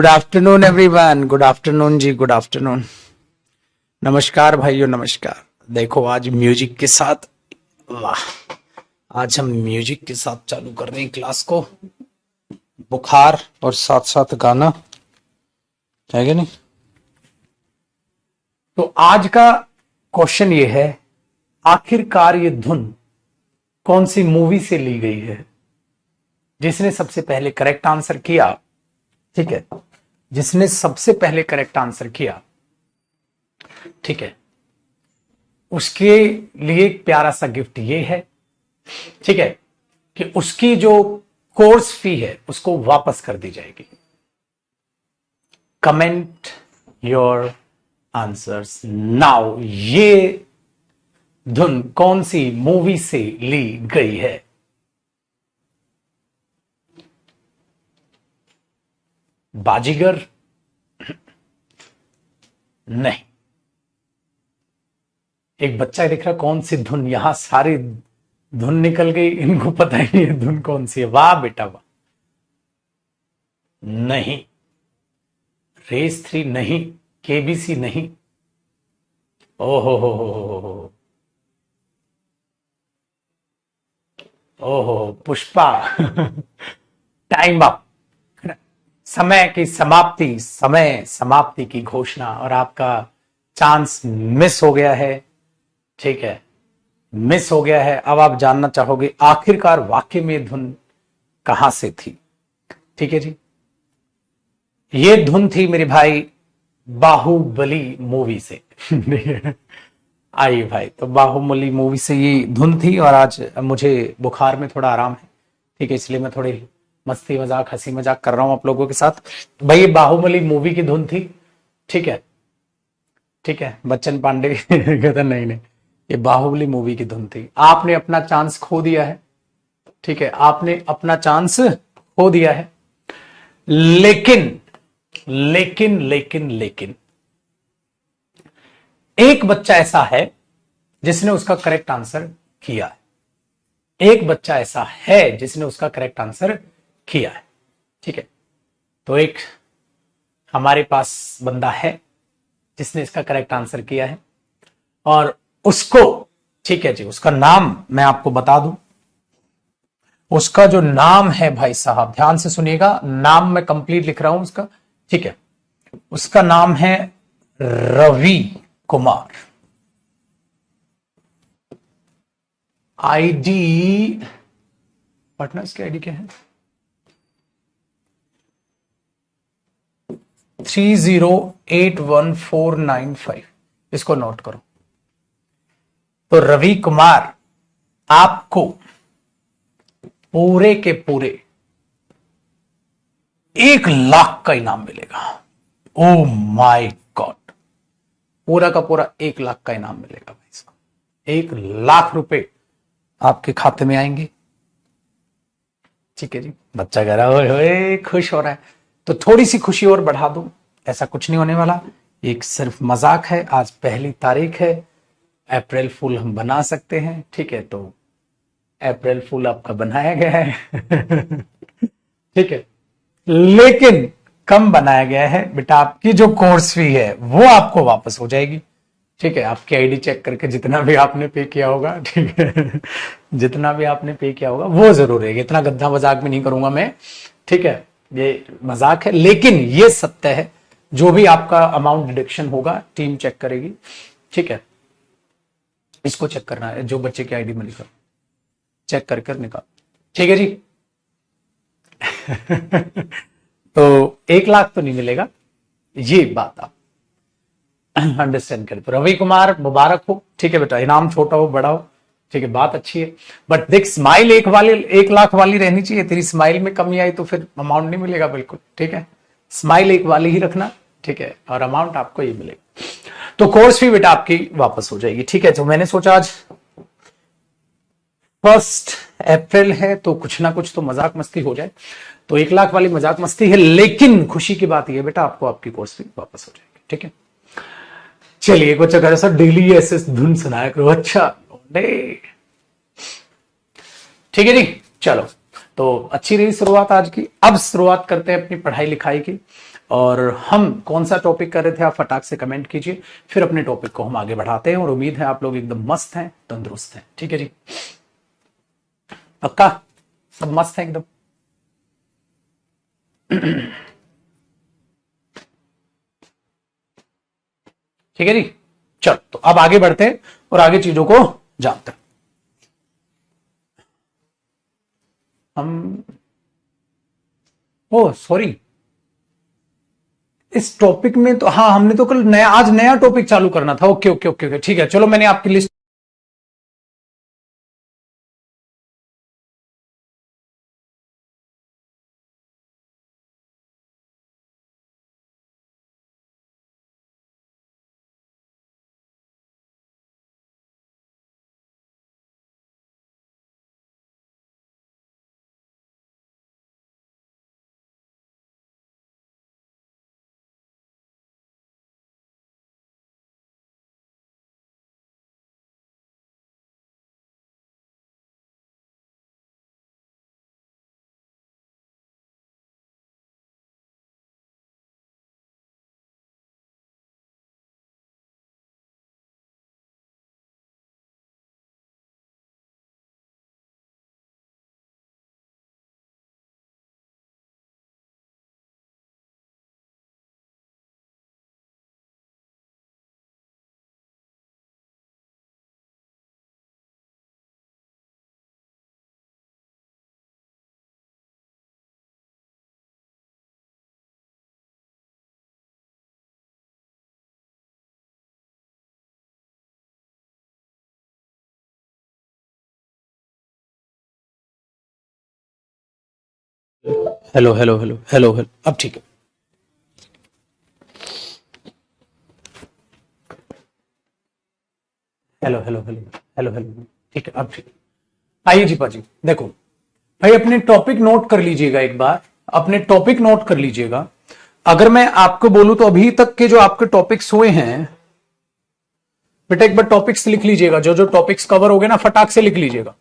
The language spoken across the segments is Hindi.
Good afternoon everyone, good afternoon ji, good afternoon. नमस्कार भाइयों, नमस्कार। देखो आज म्यूजिक के साथ, वाह, आज हम म्यूजिक के साथ चालू कर रहे हैं क्लास को। बुखार और साथ साथ गाना है कि नहीं। तो आज का क्वेश्चन ये है, आखिरकार ये धुन कौन सी मूवी से ली गई है। जिसने सबसे पहले करेक्ट आंसर किया, ठीक है, जिसने सबसे पहले करेक्ट आंसर किया, ठीक है, उसके लिए एक प्यारा सा गिफ्ट ये है, ठीक है, कि उसकी जो कोर्स फी है उसको वापस कर दी जाएगी। Comment your answers now. ये धुन कौन सी मूवी से ली गई है। बाजीगर नहीं। एक बच्चा लिख रहा कौन सी धुन, यहां सारी धुन निकल गई, इनको पता ही नहीं है धुन कौन सी है। वाह बेटा वाह। नहीं, रेस 3 नहीं, केबीसी नहीं। ओहो ओहो पुष्पा। Time up. समय की समाप्ति, समय समाप्ति की घोषणा, और आपका चांस मिस हो गया है, ठीक है, मिस हो गया है। अब आप जानना चाहोगे आखिरकार वाकई में धुन कहां से थी। ठीक है जी, ये धुन थी मेरे भाई बाहुबली मूवी से। आइए भाई, तो बाहुबली मूवी से ये धुन थी। और आज मुझे बुखार में थोड़ा आराम है, ठीक है, इसलिए मैं थोड़ी मस्ती मजाक हंसी मजाक कर रहा हूं आप लोगों के साथ। भाई ये बाहुबली मूवी की धुन थी, ठीक है, ठीक है। बच्चन पांडे कहता नहीं, ये बाहुबली मूवी की धुन थी। आपने अपना चांस खो दिया है, ठीक है, आपने अपना चांस खो दिया है। लेकिन लेकिन लेकिन लेकिन एक बच्चा ऐसा है जिसने उसका करेक्ट आंसर किया है। एक बच्चा ऐसा है जिसने उसका करेक्ट आंसर किया है, ठीक है। तो एक हमारे पास बंदा है जिसने इसका करेक्ट आंसर किया है, और उसको, ठीक है जी, उसका नाम मैं आपको बता दूं। उसका जो नाम है भाई साहब, ध्यान से सुनिएगा, नाम मैं कंप्लीट लिख रहा हूं उसका, ठीक है। उसका नाम है रवि कुमार। आईडी पटना, इसकी आईडी क्या है, 3081495। इसको नोट करो। तो रवि कुमार, आपको पूरे के पूरे 1,00,000 का इनाम मिलेगा। ओ माय गॉड, पूरा का पूरा 1,00,000 का इनाम मिलेगा भाई साहब। 1,00,000 रुपए आपके खाते में आएंगे, ठीक है जी। बच्चा कह रहा है खुश हो रहा है, तो थोड़ी सी खुशी और बढ़ा दूं। ऐसा कुछ नहीं होने वाला, एक सिर्फ मजाक है। आज 1 तारीख है, अप्रैल फूल हम बना सकते हैं, ठीक है। तो अप्रैल फूल आपका बनाया गया है। ठीक है, लेकिन कम बनाया गया है बेटा। आपकी जो कोर्स फी है वो आपको वापस हो जाएगी, ठीक है। आपकी आईडी चेक करके जितना भी आपने पे किया होगा, ठीक है, जितना भी आपने पे किया होगा वो जरूर है। इतना गद्दा मजाक में नहीं करूंगा मैं, ठीक है, ये मजाक है, लेकिन ये सत्य है। जो भी आपका अमाउंट डिडक्शन होगा टीम चेक करेगी, ठीक है। इसको चेक करना है, जो बच्चे की आईडी में लिखा चेक कर निकाल, ठीक है जी। तो 1,00,000 तो नहीं मिलेगा, ये बात आप अंडरस्टैंड करें। तो रवि कुमार मुबारक हो, ठीक है बेटा। इनाम छोटा हो बड़ा हो, ठीक है, बात अच्छी है। बट देख, स्माइल 1,00,000 वाली रहनी चाहिए। तेरी स्माइल में कमी आई तो फिर अमाउंट नहीं मिलेगा, बिल्कुल, ठीक है। स्माइल 1 वाली ही रखना, ठीक है, और अमाउंट आपको ये मिलेगा। तो कोर्स फी बेटा आपकी वापस हो जाएगी, ठीक है। तो मैंने सोचा आज 1 अप्रैल है तो कुछ ना कुछ तो मजाक मस्ती हो जाए। तो 1,00,000 वाली मजाक मस्ती है, लेकिन खुशी की बात यह बेटा, आपको आपकी कोर्स फी वापस हो जाएगी, ठीक है। चलिए, कुछ अगर सर डेली ऐसे धुन सुनाया करो, अच्छा ठीक है जी। चलो, तो अच्छी रही शुरुआत आज की। अब शुरुआत करते हैं अपनी पढ़ाई लिखाई की। और हम कौन सा टॉपिक कर रहे थे आप फटाक से कमेंट कीजिए, फिर अपने टॉपिक को हम आगे बढ़ाते हैं। और उम्मीद है आप लोग एकदम मस्त हैं, तंदुरुस्त हैं। ठीक है जी, पक्का सब मस्त है एकदम। ठीक है जी, चलो तो अब आगे बढ़ते हैं और आगे चीजों को जानते हैं। हम ओ सॉरी, इस टॉपिक में तो हाँ हमने तो कल नया, आज नया टॉपिक चालू करना था। ओके ओके ओके ओके, ठीक है, चलो मैंने आपकी list. Hello hello hello hello hello, अब ठीक है। Hello hello hello hello hello, ठीक है अब ठीक है। आइए जी पाजी, देखो भाई अपने टॉपिक नोट कर लीजिएगा एक बार, अपने टॉपिक नोट कर लीजिएगा। अगर मैं आपको बोलूं तो अभी तक के जो आपके टॉपिक्स हुए हैं बेटा, एक बार टॉपिक्स लिख लीजिएगा, जो जो टॉपिक्स कवर हो गए ना फटाक से लिख लीजिएगा।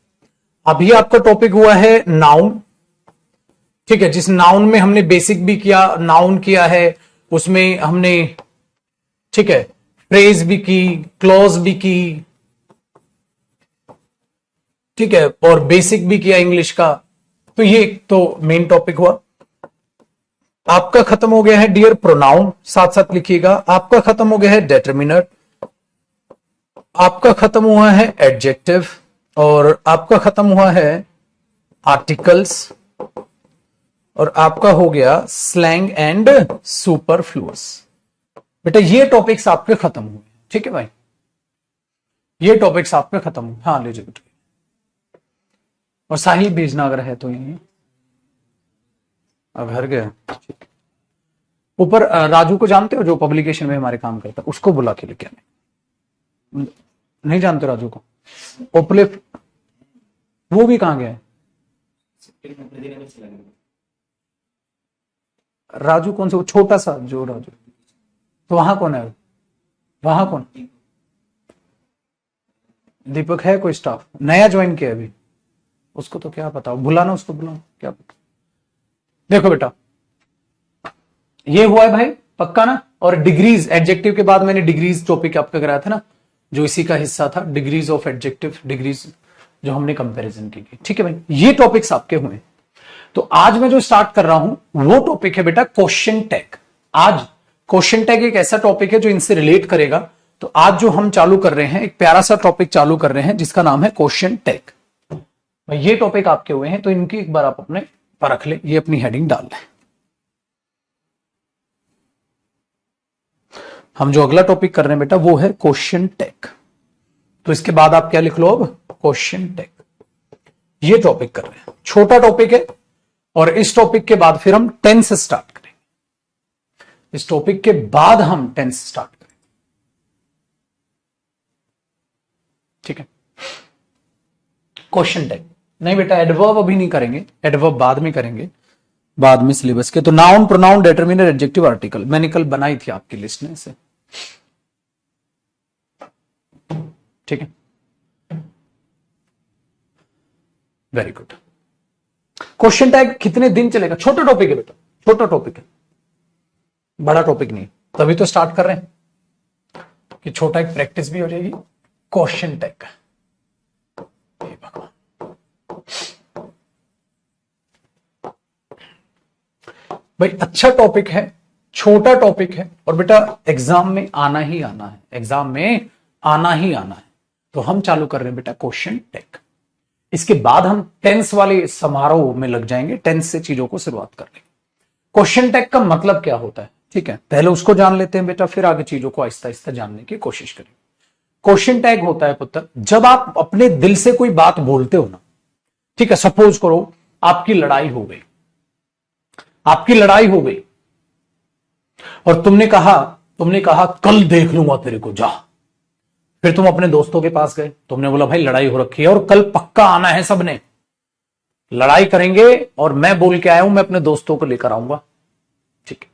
अभी आपका टॉपिक हुआ है नाउन, ठीक है, जिस नाउन में हमने बेसिक भी किया, नाउन किया है, उसमें हमने ठीक है फ्रेज भी की, क्लॉज भी की, ठीक है, और बेसिक भी किया इंग्लिश का। तो ये तो मेन टॉपिक हुआ। आपका खत्म हो गया है डियर प्रोनाउन, साथ साथ लिखिएगा। आपका खत्म हो गया है डेटर्मिनर, आपका खत्म हुआ है एडजेक्टिव, और आपका खत्म हुआ है आर्टिकल्स, और आपका हो गया स्लैंग एंड सुपरफ्लुअस। बेटा ये टॉपिक्स आपके खत्म हुए, ठीक है भाई, ये टॉपिक्स आपके खत्म हुए। हाँ लीजिए बेटा, और साहिल भेजना अगर है तो यही। घर गया ऊपर। राजू को जानते हो जो पब्लिकेशन में हमारे काम करता है, उसको बुला के लेके आने। नहीं जानते राजू को? ओपलिफ्ट वो भी कहां गया है? राजू कौन सा? वो छोटा सा जो राजू, तो वहां कौन है? वहां कौन? दीपक है कोई स्टाफ नया ज्वाइन किया अभी? उसको तो क्या पता, बुलाना उसको, बुलाओ, क्या पता। देखो बेटा ये हुआ है भाई, पक्का ना। और डिग्रीज, एडजेक्टिव के बाद मैंने डिग्रीज टॉपिक आपका कराया था ना, जो इसी का हिस्सा था, डिग्रीज ऑफ एडजेक्टिव, डिग्रीज जो हमने कंपैरिजन की। ठीक है भाई, ये टॉपिक्स आपके हुए। तो आज मैं जो स्टार्ट कर रहा हूं वो टॉपिक है बेटा क्वेश्चन टैग। आज क्वेश्चन टैग एक ऐसा टॉपिक है जो इनसे रिलेट करेगा। तो आज जो हम चालू कर रहे हैं, एक प्यारा सा टॉपिक चालू कर रहे हैं जिसका नाम है क्वेश्चन टैग। ये टॉपिक आपके हुए हैं तो इनकी एक बार आप अपने परख ले, ये अपनी हेडिंग डाल लें। हम जो अगला टॉपिक कर रहे हैं बेटा वो है क्वेश्चन टैग। तो इसके बाद आप क्या लिख लो अब? Question tag. ये टॉपिक कर रहे हैं, छोटा टॉपिक है, और इस टॉपिक के बाद फिर हम टेंस स्टार्ट करेंगे। इस टॉपिक के बाद हम टेंस स्टार्ट करेंगे, ठीक है। क्वेश्चन टैग नहीं बेटा, एडवर्ब अभी नहीं करेंगे, एडवर्ब बाद में करेंगे, बाद में सिलेबस के। तो noun, pronoun, determiner, adjective, article मैंने कल बनाई थी आपकी लिस्ट में से, ठीक है। Very good. क्वेश्चन टैग कितने दिन चलेगा? छोटा टॉपिक है बेटा, छोटा टॉपिक है, बड़ा टॉपिक नहीं, तभी तो स्टार्ट कर रहे हैं कि छोटा एक प्रैक्टिस भी हो जाएगी क्वेश्चन टैग का। हे भगवान, भाई अच्छा टॉपिक है, छोटा टॉपिक है, और बेटा एग्जाम में आना ही आना है, एग्जाम में आना ही आना है। तो हम चालू कर रहे हैं बेटा क्वेश्चन टैग। इसके बाद हम टेंस वाले समारोह में लग जाएंगे, टेंस से चीजों को शुरुआत कर लेंगे। क्वेश्चन टैग का मतलब क्या होता है, ठीक है, पहले उसको जान लेते हैं बेटा, फिर आगे चीजों को आहिस्ता आहिस्ता जानने की कोशिश करेंगे। क्वेश्चन टैग होता है पुत्र, जब आप अपने दिल से कोई बात बोलते हो ना, ठीक है, सपोज करो आपकी लड़ाई हो गई, आपकी लड़ाई हो गई और तुमने कहा कल देख लूंगा तेरे को, जा। फिर तुम अपने दोस्तों के पास गए, तुमने बोला भाई लड़ाई हो रखी है और कल पक्का आना है, सबने लड़ाई करेंगे और मैं बोल के आया हूं मैं अपने दोस्तों को लेकर आऊंगा, ठीक है।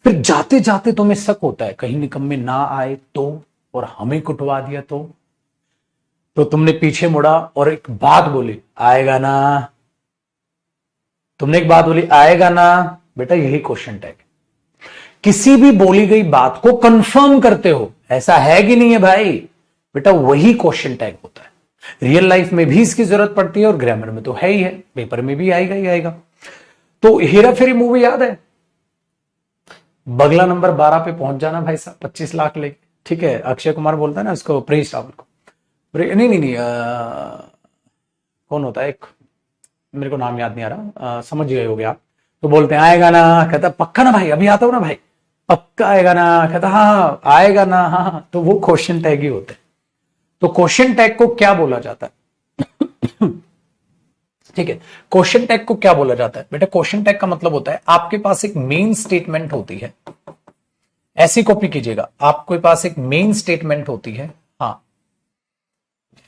फिर जाते जाते तुम्हें शक होता है कहीं निकम्मे ना आए तो, और हमें कुटवा दिया तो तुमने पीछे मुड़ा और एक बात बोली, आएगा ना, तुमने एक बात बोली, आएगा ना। बेटा यही क्वेश्चन टैग, किसी भी बोली गई बात को कंफर्म करते हो, ऐसा है कि नहीं है भाई, बेटा वही क्वेश्चन टैग होता है। रियल लाइफ में भी इसकी जरूरत पड़ती है और ग्रामर में तो है ही है, पेपर में भी आएगा ही आएगा। तो हेरा फेरी मूवी याद है, बगला नंबर 12 पे पहुंच जाना भाई साहब 25 लाख लेके, ठीक है। अक्षय कुमार बोलता है ना उसको, प्रेस रावल को, नहीं कौन होता है एक, मेरे को नाम याद नहीं आ रहा, समझ गए होगे आप। तो बोलते हैं आएगा ना, कहता पक्का ना भाई, अभी आता हूं ना भाई, पक्का आएगा ना, कहता हाँ आएगा ना, हाँ। तो वो क्वेश्चन टैग ही होते हैं। तो क्वेश्चन टैग को क्या बोला जाता है ठीक है, क्वेश्चन टैग को क्या बोला जाता है बेटा, क्वेश्चन टैग का मतलब होता है आपके पास एक मेन स्टेटमेंट होती है, ऐसी कॉपी कीजिएगा, आपके पास एक मेन स्टेटमेंट होती है, हाँ।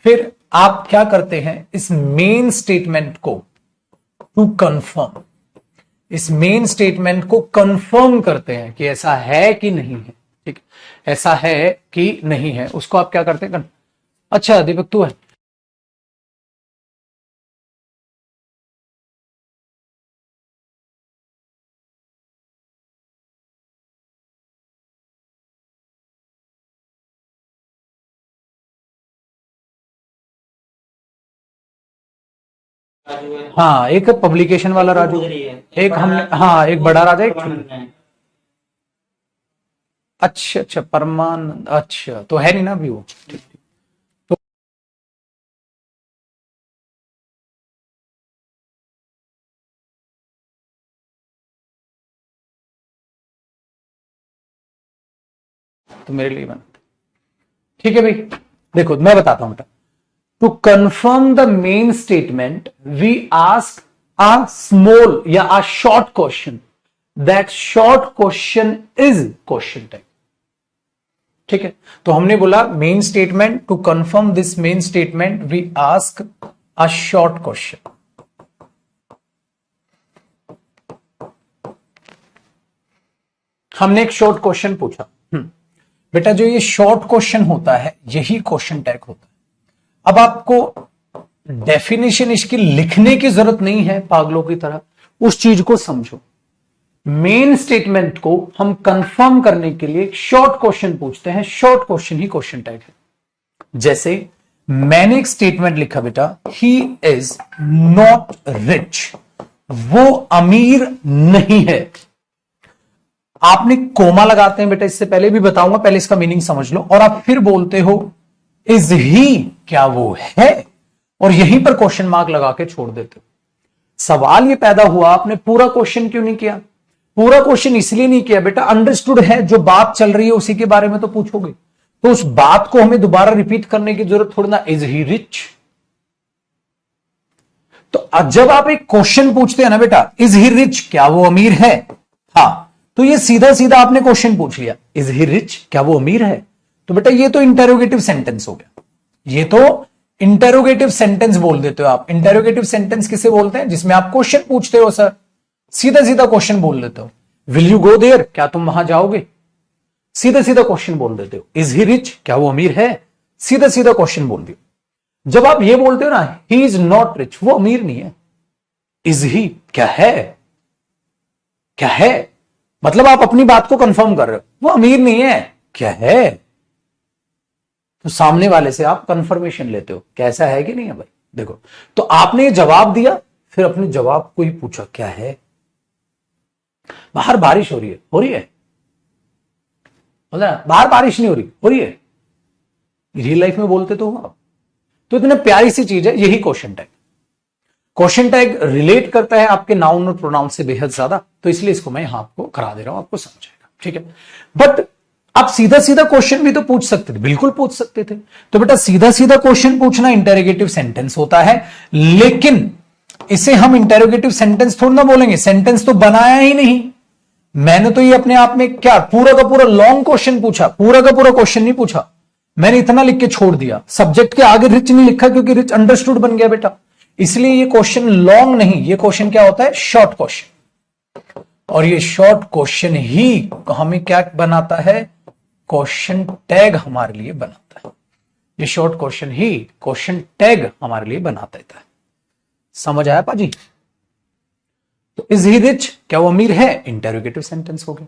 फिर आप क्या करते हैं, इस मेन स्टेटमेंट को टू कंफर्म, इस मेन स्टेटमेंट को कंफर्म करते हैं कि ऐसा है कि नहीं है, ठीक, ऐसा है कि नहीं है, उसको आप क्या करते हैं। अच्छा दीपक तू है, हाँ एक पब्लिकेशन वाला राजू, एक हमने, हाँ एक बड़ा राजा, एक अच्छा अच्छा परमानंद, अच्छा तो है नहीं ना अभी वो, ठीक ठीक। तो मेरे लिए बना, ठीक है भाई। देखो मैं बताता हूं बेटा, to confirm the main statement we ask a small या a short question, that short question is question tag, ठीक है। तो हमने बोला main statement, to confirm this main statement we ask a short question. हमने एक शॉर्ट क्वेश्चन पूछा, बेटा जो ये शॉर्ट क्वेश्चन होता है यही क्वेश्चन टैग होता है। अब आपको डेफिनेशन इसकी लिखने की जरूरत नहीं है पागलों की तरह, उस चीज को समझो। मेन स्टेटमेंट को हम कंफर्म करने के लिए शॉर्ट क्वेश्चन पूछते हैं, शॉर्ट क्वेश्चन ही क्वेश्चन टैग है। जैसे मैंने एक स्टेटमेंट लिखा बेटा, ही इज नॉट रिच, वो अमीर नहीं है। आपने कोमा लगाते हैं बेटा, इससे पहले भी बताऊंगा, पहले इसका मीनिंग समझ लो, और आप फिर बोलते हो इज ही, क्या वो है, और यहीं पर क्वेश्चन मार्क लगा के छोड़ देते हो। सवाल ये पैदा हुआ, आपने पूरा क्वेश्चन क्यों नहीं किया? पूरा क्वेश्चन इसलिए नहीं किया बेटा, अंडरस्टूड है, जो बात चल रही है उसी के बारे में तो पूछोगे, तो उस बात को हमें दोबारा रिपीट करने की जरूरत थोड़ी ना, इज ही रिच। तो जब आप एक क्वेश्चन पूछते हैं ना बेटा, इज ही रिच, क्या वो अमीर है, हाँ, तो ये सीधा सीधा आपने क्वेश्चन पूछ लिया, इज ही रिच, क्या वो अमीर है। तो बेटा ये तो इंटेरोगेटिव सेंटेंस हो गया, ये तो इंटेरोगेटिव सेंटेंस बोल देते हो आप। इंटेरोगेटिव सेंटेंस किसे बोलते हैं? जिसमें आप क्वेश्चन पूछते हो सर, सीधा सीधा क्वेश्चन बोल देते हो, विल यू गो देयर, क्या तुम वहां जाओगे, सीधा सीधा क्वेश्चन बोल देते हो। इज ही रिच, क्या वो अमीर है, सीधा सीधा क्वेश्चन बोल दियो। जब आप ये बोलते हो ना, ही इज नॉट रिच, वो अमीर नहीं है, इज ही, क्या है, क्या है, मतलब आप अपनी बात को कंफर्म कर रहे हो, वो अमीर नहीं है, क्या है? तो सामने वाले से आप कंफर्मेशन लेते हो, कैसा है कि नहीं है भाई। देखो, तो आपने ये जवाब दिया, फिर अपने जवाब को ही पूछा क्या है। बाहर बारिश हो रही है, हो रही है, बाहर बारिश नहीं हो रही है। रियल लाइफ में बोलते तो हो आप। तो इतनी प्यारी सी चीज है यही question tag. Question tag relate करता है आपके नाउन और प्रोनाउन से बेहद ज्यादा, तो इसलिए इसको मैं यहां आपको करा दे रहा हूं, आपको समझाएगा, ठीक है। बट आप सीधा सीधा क्वेश्चन भी तो पूछ सकते थे, बिल्कुल पूछ सकते थे। तो बेटा सीधा सीधा क्वेश्चन पूछना इंटेरोगेटिव सेंटेंस होता है, लेकिन इसे हम इंटेरोगेटिव सेंटेंस थोड़ा ना बोलेंगे, सेंटेंस तो बनाया ही नहीं। मैंने तो ये अपने आप में क्या पूरा का पूरा लॉन्ग क्वेश्चन पूछा, पूरा का पूरा क्वेश्चन नहीं पूछा, मैंने इतना लिख के छोड़ दिया। सब्जेक्ट के आगे रिच नहीं लिखा क्योंकि रिच अंडरस्टूड बन गया बेटा, इसलिए ये क्वेश्चन लॉन्ग नहीं, ये क्वेश्चन क्या होता है, शॉर्ट क्वेश्चन। और ये शॉर्ट क्वेश्चन ही हमें क्या बनाता है, क्वेश्चन टैग हमारे लिए बनाता है। ये शॉर्ट क्वेश्चन ही क्वेश्चन टैग हमारे लिए बना देता है। समझ आया पाजी? तो इज ही रिच, क्या वो अमीर है, इंटेरोगेटिव सेंटेंस हो गया,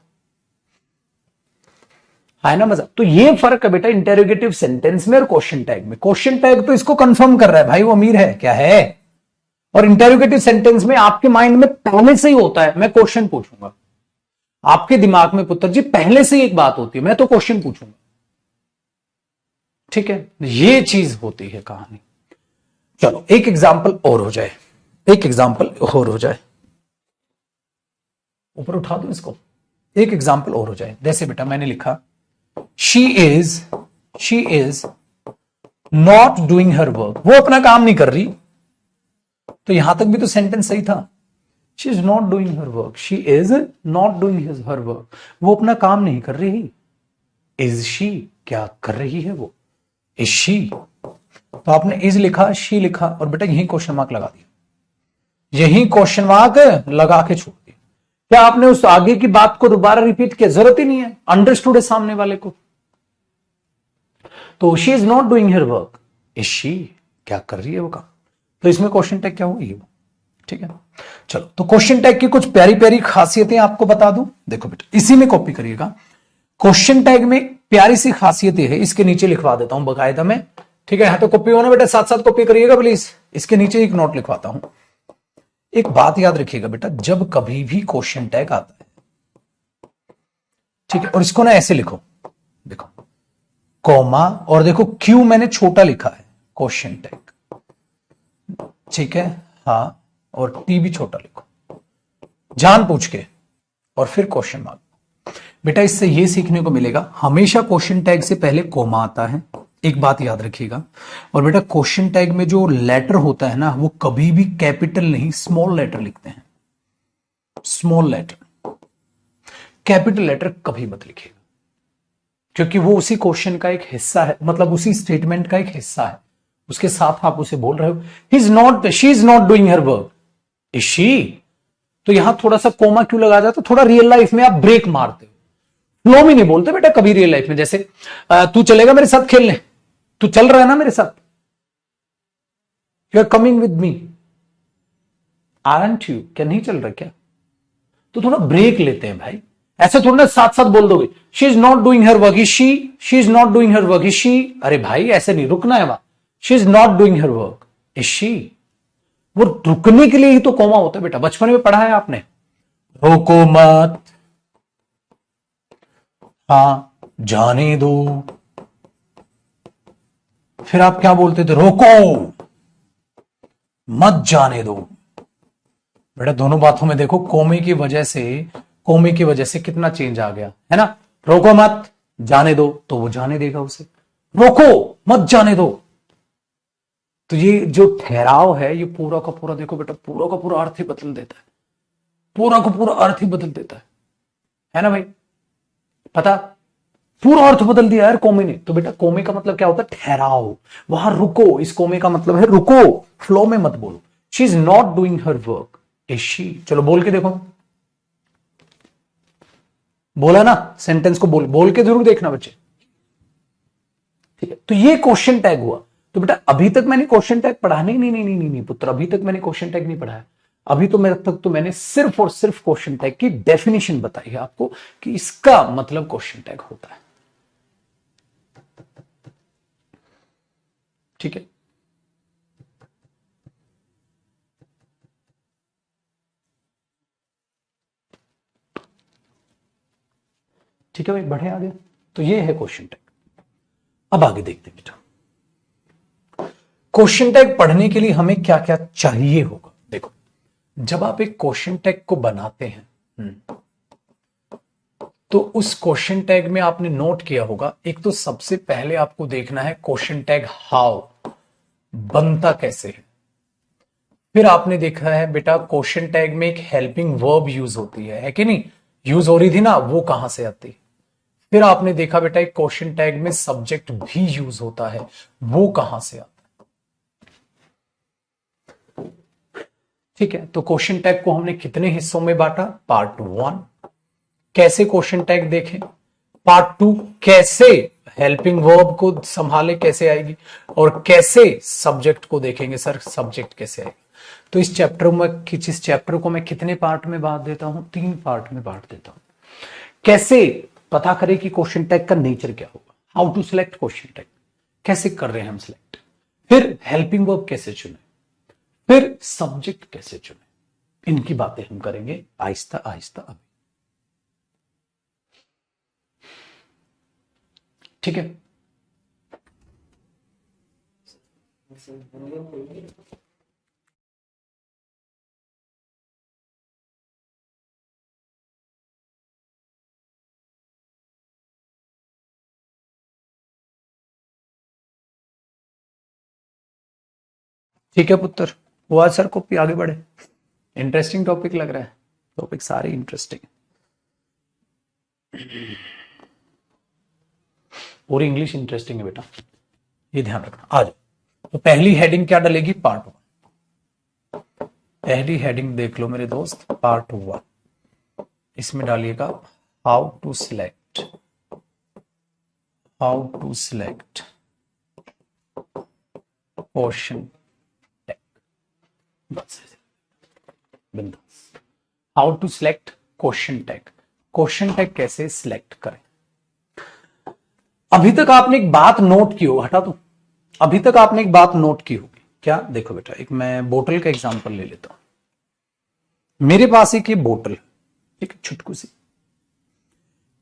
है ना मजा। तो ये फर्क है बेटा इंटेरोगेटिव सेंटेंस में और क्वेश्चन टैग में। क्वेश्चन टैग तो इसको कंफर्म कर रहा है भाई वो अमीर है, क्या है। और इंटेरोगेटिव सेंटेंस में आपके माइंड में पहले से ही होता है मैं क्वेश्चन पूछूंगा, आपके दिमाग में पुत्र जी पहले से ही एक बात होती है मैं तो क्वेश्चन पूछूंगा, ठीक है। ये चीज होती है कहानी। चलो एक एग्जाम्पल और हो जाए, एक एग्जाम्पल और हो जाए, ऊपर उठा दो इसको, एक एग्जाम्पल और हो जाए। जैसे बेटा मैंने लिखा she is not doing her work, वो अपना काम नहीं कर रही, तो यहां तक भी तो सेंटेंस सही था। She is not doing her work, she is not doing her work, वो अपना काम नहीं कर रही। इज शी, क्या कर रही है वो, इज शी। तो आपने इज लिखा, शी लिखा, और बेटा यही क्वेश्चन मार्क लगा दिया, यही क्वेश्चन मार्क लगा के छोड़ दिया। क्या आपने उस आगे की बात को दोबारा रिपीट किया, जरूरत ही नहीं है, अंडरस्टूड है सामने वाले को। तो she is not doing her work, is she, क्या कर रही है वो काम। तो इसमें क्वेश्चन टैग क्या होगा, ये, ठीक है। चलो तो क्वेश्चन टैग की कुछ प्यारी प्यारी खासियतें आपको बता दूं। देखो बेटा इसी में कॉपी करिएगा। क्वेश्चन टैग में प्यारी सी खासियतें है, इसके नीचे लिखवा देता हूं बकायदा में, ठीक है। यहां तो कॉपी होना बेटा, साथ साथ कॉपी करिएगा प्लीज। इसके नीचे एक नोट लिखवाता हूं। एक बात याद रखिएगा बेटा, जब कभी भी क्वेश्चन टैग आता है, ठीक है, और इसको ना ऐसे लिखो, देखो कॉमा, और देखो क्यू मैंने छोटा लिखा है, क्वेश्चन टैग, ठीक है, हाँ, और टी भी छोटा लिखो, जान पूछ के, और फिर क्वेश्चन मार्क। बेटा इससे यह सीखने को मिलेगा, हमेशा क्वेश्चन टैग से पहले कॉमा आता है, एक बात याद रखिएगा। और बेटा क्वेश्चन टैग में जो लेटर होता है ना, वो कभी भी कैपिटल नहीं स्मॉल लेटर लिखते हैं, स्मॉल लेटर, कैपिटल लेटर कभी मत लिखिएगा, क्योंकि वो उसी क्वेश्चन का एक हिस्सा है, मतलब उसी स्टेटमेंट का एक हिस्सा है, उसके साथ आप उसे बोल रहे हो। ही is not, she is not doing her work, is she. तो यहां थोड़ा सा कोमा क्यों लगा जाता, थोड़ा रियल लाइफ में आप ब्रेक मारते हो, फ्लो में नहीं बोलते बेटा कभी रियल लाइफ में। जैसे तू चलेगा मेरे साथ खेलने, तू चल रहा है ना मेरे साथ, you are coming with me, aren't you, क्या नहीं चल रहा क्या। तो थोड़ा ब्रेक लेते हैं भाई, ऐसे थोड़ा ना साथ साथ बोल दोगे she is not doing her work, is she is not doing her work, is she. अरे भाई ऐसे नहीं, रुकना है वहां, she is not doing her work, is she. वो रुकने के लिए ही तो कोमा होता है बेटा, बचपन में पढ़ा है आपने, रोको मत, हाँ जाने दो। फिर आप क्या बोलते थे, रोको मत जाने दो। बेटा दोनों बातों में देखो कोमे की वजह से, कोमे की वजह से कितना चेंज आ गया है ना। रोको मत जाने दो, तो वो जाने देगा उसे, रोको मत जाने दो। तो ये जो ठहराव है, ये पूरा का पूरा देखो बेटा, पूरा का पूरा अर्थ ही बदल देता है, पूरा का पूरा अर्थ ही बदल देता है ना भाई। पता, पूरा अर्थ बदल दिया यार कोमे ने। तो बेटा कोमे का मतलब क्या होता है, ठहराव, वहां रुको, इस कोमे का मतलब है रुको, फ्लो में मत बोलो। She is not doing her work, is she. चलो बोल के देखो, बोला ना, सेंटेंस को बोल के जरूर देखना बच्चे, ठीक है। तो ये क्वेश्चन टैग हुआ। तो बेटा अभी तक मैंने क्वेश्चन टैग पढ़ा नहीं, नहीं नहीं नहीं नहीं, नहीं पुत्र, अभी तक मैंने क्वेश्चन टैग नहीं पढ़ाया। अभी तो मेरे तक तो मैंने सिर्फ और सिर्फ क्वेश्चन टैग की डेफिनेशन बताई है आपको कि इसका मतलब क्वेश्चन टैग होता है। ठीक है, ठीक है भाई, बढ़े आगे। तो ये है क्वेश्चन टैग। अब आगे देखते हैं बेटा, क्वेश्चन टैग पढ़ने के लिए हमें क्या क्या चाहिए होगा। देखो, जब आप एक क्वेश्चन टैग को बनाते हैं तो उस क्वेश्चन टैग में आपने नोट किया होगा, एक तो सबसे पहले आपको देखना है क्वेश्चन टैग हाउ, बनता कैसे है। फिर आपने देखा है बेटा क्वेश्चन टैग में एक हेल्पिंग वर्ब यूज होती है कि नहीं, यूज हो रही थी ना, वो कहां से आती। फिर आपने देखा बेटा एक क्वेश्चन टैग में सब्जेक्ट भी यूज होता है, वो कहां से आता। ठीक है, तो क्वेश्चन टैग को हमने कितने हिस्सों में बांटा, पार्ट 1 कैसे क्वेश्चन टैग देखें, पार्ट 2 कैसे हेल्पिंग वर्ब को संभाले कैसे आएगी, और कैसे सब्जेक्ट को देखेंगे सर सब्जेक्ट कैसे आएगा। तो इस चैप्टर को मैं कितने पार्ट में बांट देता हूं, 3 पार्ट में बांट देता हूं। कैसे पता करें कि क्वेश्चन टैग का नेचर क्या होगा, how to select question tag, कैसे कर रहे हैं हम सिलेक्ट, फिर हेल्पिंग वर्ब कैसे चुने, फिर सब्जेक्ट कैसे चुने, इनकी बातें हम करेंगे आहिस्ता आहिस्ता अभी। ठीक है, ठीक है पुत्र, हुआ सर को आगे बढ़े। इंटरेस्टिंग टॉपिक लग रहा है, टॉपिक सारे इंटरेस्टिंग, पूरी इंग्लिश इंटरेस्टिंग है बेटा, ये ध्यान रखना। आ जाओ, तो पहली हेडिंग क्या डलेगी, पार्ट 1। पहली हेडिंग देख लो मेरे दोस्त, पार्ट 1। इसमें डालिएगा how to select, how to select question tag, बस बिंदास। How to select question tag, question tag कैसे सिलेक्ट करें। अभी तक आपने एक बात नोट की हो, हटा दो, अभी तक आपने एक बात नोट की होगी, क्या, देखो बेटा, एक मैं बोतल का एग्जांपल ले लेता हूं। मेरे पास एक ये बोतल, एक छुटकू सी,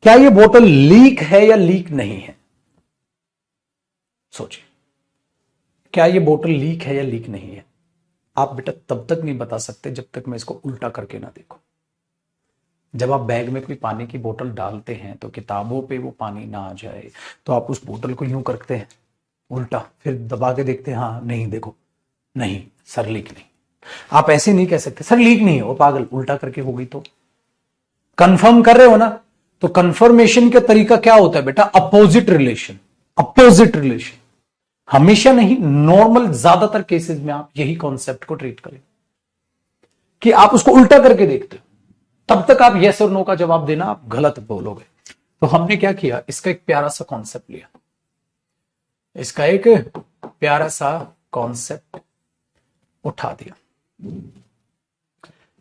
क्या ये बोतल लीक है या लीक नहीं है, सोचिए, क्या ये बोतल लीक है या लीक नहीं है। आप बेटा तब तक नहीं बता सकते जब तक मैं इसको उल्टा करके ना देखूं। जब आप बैग में कोई पानी की बोतल डालते हैं तो किताबों पे वो पानी ना आ जाए, तो आप उस बोतल को यूं करते हैं उल्टा, फिर दबा के देखते हैं, हाँ नहीं देखो, नहीं सर लीक नहीं। आप ऐसे नहीं कह सकते सर लीक नहीं है, वो पागल, उल्टा करके हो गई तो कंफर्म कर रहे हो ना। तो कंफर्मेशन का तरीका क्या होता है बेटा, अपोजिट रिलेशन, अपोजिट रिलेशन, हमेशा नहीं, नॉर्मल ज्यादातर केसेस में आप यही कॉन्सेप्ट को ट्रीट करें कि आप उसको उल्टा करके देखते हो, तब तक आप यस और नो का जवाब देना आप गलत बोलोगे। तो हमने क्या किया, इसका एक प्यारा सा कॉन्सेप्ट लिया, इसका एक प्यारा सा कॉन्सेप्ट उठा दिया।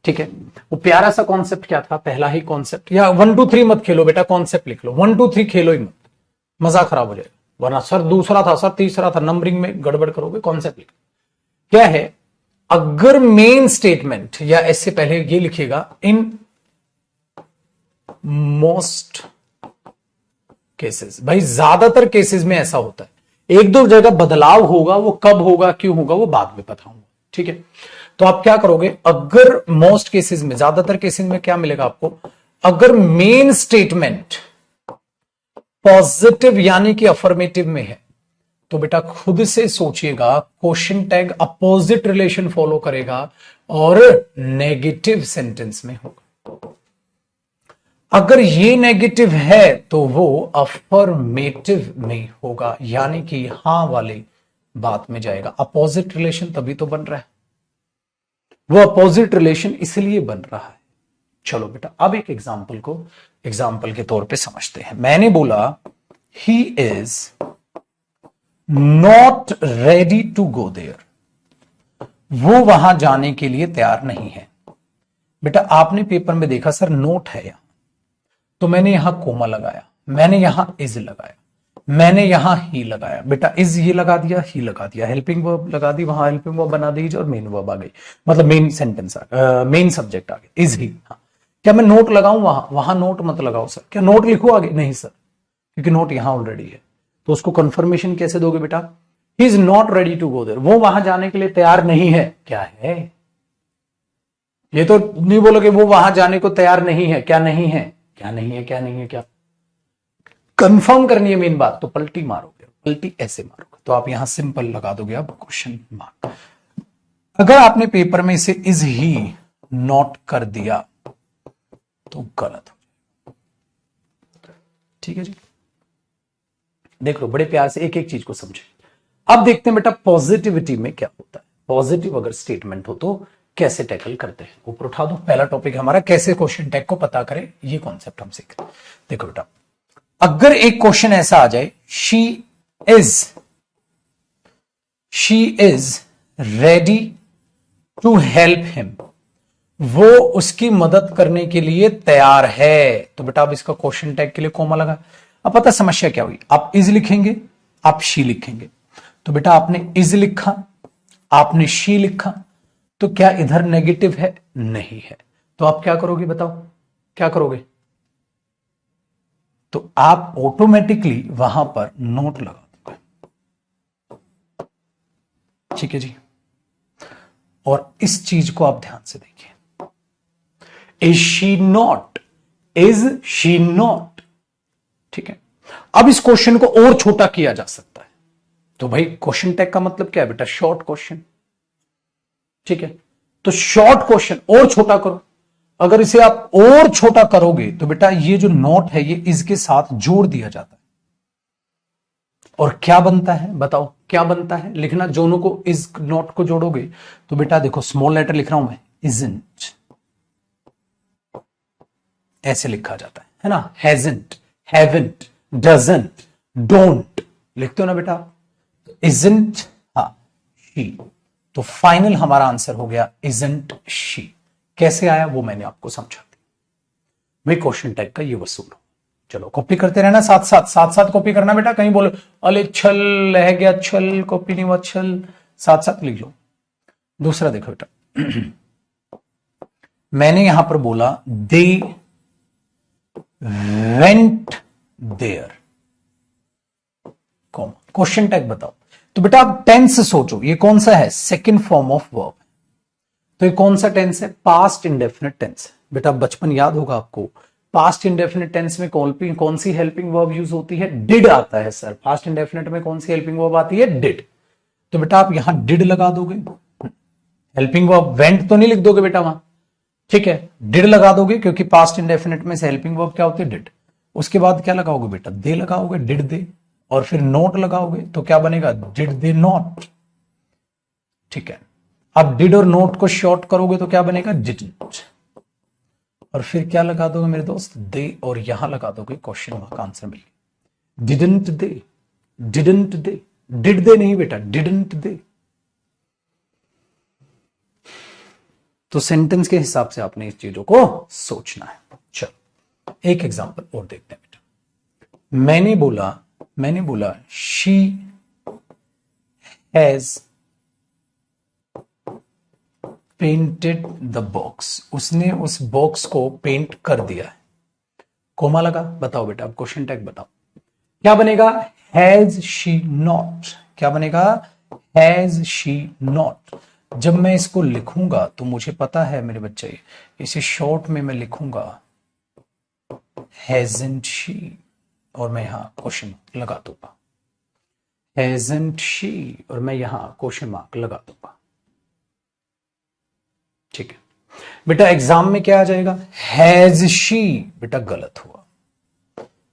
ठीक है, वो प्यारा सा कॉन्सेप्ट क्या था, पहला ही कॉन्सेप्ट, या 1 2 3 मत खेलो बेटा, कॉन्सेप्ट लिख लो, 1 2 3 खेलो ही मत, मजा खराब हो जाएगा, वरना सर दूसरा था, सर तीसरा था, नंबरिंग में गड़बड़ करोगे। कॉन्सेप्ट लिख, क्या है, अगर मेन स्टेटमेंट, या ऐसे पहले ये लिखिएगा, इन मोस्ट केसेस, भाई ज्यादातर केसेस में ऐसा होता है, एक दो जगह बदलाव होगा, वो कब होगा क्यों होगा वो बाद में बताऊंगा। ठीक है, तो आप क्या करोगे, अगर मोस्ट केसेस में, ज्यादातर केसेस में क्या मिलेगा आपको, अगर मेन स्टेटमेंट पॉजिटिव यानी कि अफर्मेटिव में है, तो बेटा खुद से सोचिएगा question tag opposite relation follow करेगा और नेगेटिव सेंटेंस में होगा। अगर ये नेगेटिव है तो वो अफर्मेटिव में होगा, यानी कि हां वाली बात में जाएगा। अपोजिट रिलेशन तभी तो बन रहा है, वो अपोजिट रिलेशन इसलिए बन रहा है। चलो बेटा अब एक एग्जाम्पल को एग्जाम्पल के तौर पे समझते हैं। मैंने बोला he is not ready to go there, वो वहां जाने के लिए तैयार नहीं है। बेटा आपने पेपर में देखा सर नोट है यहां, तो मैंने यहां कोमा लगाया, मैंने यहां इज लगाया, मैंने यहां ही लगाया। बेटा इज ये लगा दिया, ही लगा दिया, हेल्पिंग वर्ब लगा दी, वहां हेल्पिंग वर्ब बना दीजिए और मेन वर्ब आ गई, मतलब मेन सेंटेंस मेन सब्जेक्ट आ गया, इज ही। हाँ, क्या मैं नोट लगाऊं वहां? वहां नोट मत लगाओ सर। क्या नोट लिखो आगे? नहीं सर, क्योंकि नोट यहां ऑलरेडी है। तो उसको कंफर्मेशन कैसे दोगे बेटा? He is not ready to go there, वो वहां जाने के लिए तैयार नहीं है। क्या है ये? तो नहीं बोलोगे वो वहां जाने को तैयार नहीं है। क्या नहीं है? क्या नहीं है? क्या नहीं है? क्या कंफर्म करनी है मेन बात, तो पलटी मारोगे, पलटी ऐसे मारोगे, तो आप यहां सिंपल लगा दोगे आप क्वेश्चन मार्क। अगर आपने पेपर में इसे इज ही नोट कर दिया तो गलत हो। ठीक है जी, देख लो बड़े प्यार से एक एक चीज को समझे। अब देखते हैं बेटा पॉजिटिविटी में क्या होता है, पॉजिटिव अगर स्टेटमेंट हो तो कैसे टैकल करते हैं। ऊपर उठा दो, पहला टॉपिक हमारा कैसे क्वेश्चन टैग को पता करें, ये कॉन्सेप्ट हम सीख रहे हैं। देखो बेटा, अगर एक क्वेश्चन ऐसा आ जाए, she is ready to help him, वो उसकी मदद करने के लिए तैयार है, तो बेटा अब इसका क्वेश्चन टैग के लिए कोमा लगा। अब पता समस्या क्या हुई, आप इज लिखेंगे, आप शी लिखेंगे, तो बेटा आपने इज लिखा, आपने शी लिखा, तो क्या इधर नेगेटिव है? नहीं है। तो आप क्या करोगे बताओ, क्या करोगे? तो आप ऑटोमेटिकली वहां पर नोट लगा दोगे। ठीक है जी, और इस चीज को आप ध्यान से देखिए, is she not, is she not. ठीक है, अब इस क्वेश्चन को और छोटा किया जा सकता है, तो भाई क्वेश्चन टैग का मतलब क्या है बेटा? Short question. ठीक है, तो शॉर्ट क्वेश्चन और छोटा करो। अगर इसे आप और छोटा करोगे तो बेटा ये जो नोट है ये इज के साथ जोड़ दिया जाता है, और क्या बनता है बताओ, क्या बनता है? लिखना दोनों को, इज नोट को जोड़ोगे तो बेटा देखो स्मॉल लेटर लिख रहा हूं मैं, इजंट ऐसे लिखा जाता है ना, हैजंट, हैवंट, डजंट, डोंट लिखते हो ना बेटा, इजंट, हाँ शी। तो फाइनल हमारा आंसर हो गया इजंट शी। कैसे आया वो मैंने आपको समझा दी, भाई क्वेश्चन टैग का ये वसूल हो। चलो कॉपी करते रहना, साथ साथ साथ साथ कॉपी करना बेटा, कहीं बोलो अले छल रह गया, छल कॉपी नहीं हुआ, छल साथ साथ लिख लो। दूसरा देखो बेटा, मैंने यहां पर बोला they went there, question tag बताओ। तो बेटा आप टेंस सोचो, ये कौन सा है? Second form of verb. तो ये कौन सा टेंस है? Past indefinite tense. बेटा बचपन याद होगा आपको, पास्ट इंडेफिनिट टेंस में कौन सी हेल्पिंग वर्ब यूज होती है? डिड आता है सर। पास्ट इंडेफिनिट में कौन सी हेल्पिंग वर्ब आती है? डिड। तो बेटा आप यहां डिड लगा दोगे, हेल्पिंग वर्ब वेंट तो नहीं लिख दोगे बेटा वहां, ठीक है, डिड लगा दोगे, क्योंकि पास्ट इंडेफिनिट में से हेल्पिंग वर्ब क्या होती है? डिड। उसके बाद क्या लगाओगे बेटा? दे लगाओगे, डिड दे, और फिर नोट लगाओगे, तो क्या बनेगा? Did they not. ठीक है, अब डिड और नोट को शॉर्ट करोगे तो क्या बनेगा? डिडंट। और फिर क्या लगा दोगे मेरे दोस्त? दे, और यहां लगा दोगे क्वेश्चन मार्क, आंसर मिल गया। Didn't they, didn't they, did they नहीं बेटा, डिडंट दे। तो सेंटेंस के हिसाब से आपने इस चीजों को सोचना है। चलो एक एग्जांपल और देखते हैं बेटा। मैंने बोला she has painted the box, उसने उस बॉक्स को पेंट कर दिया है, कोमा लगा। बताओ बेटा, अब क्वेश्चन टैग बताओ क्या बनेगा? Has she not. क्या बनेगा? Has she not. जब मैं इसको लिखूंगा तो मुझे पता है मेरे बच्चे, इसे शॉर्ट में मैं लिखूंगा हैजंट शी, और मैं यहां क्वेश्चन लगा दूंगा, हैजंट शी, और मैं यहां क्वेश्चन मार्क लगा दूंगा। ठीक है बेटा, एग्जाम में क्या आ जाएगा? Has she. बेटा गलत हुआ,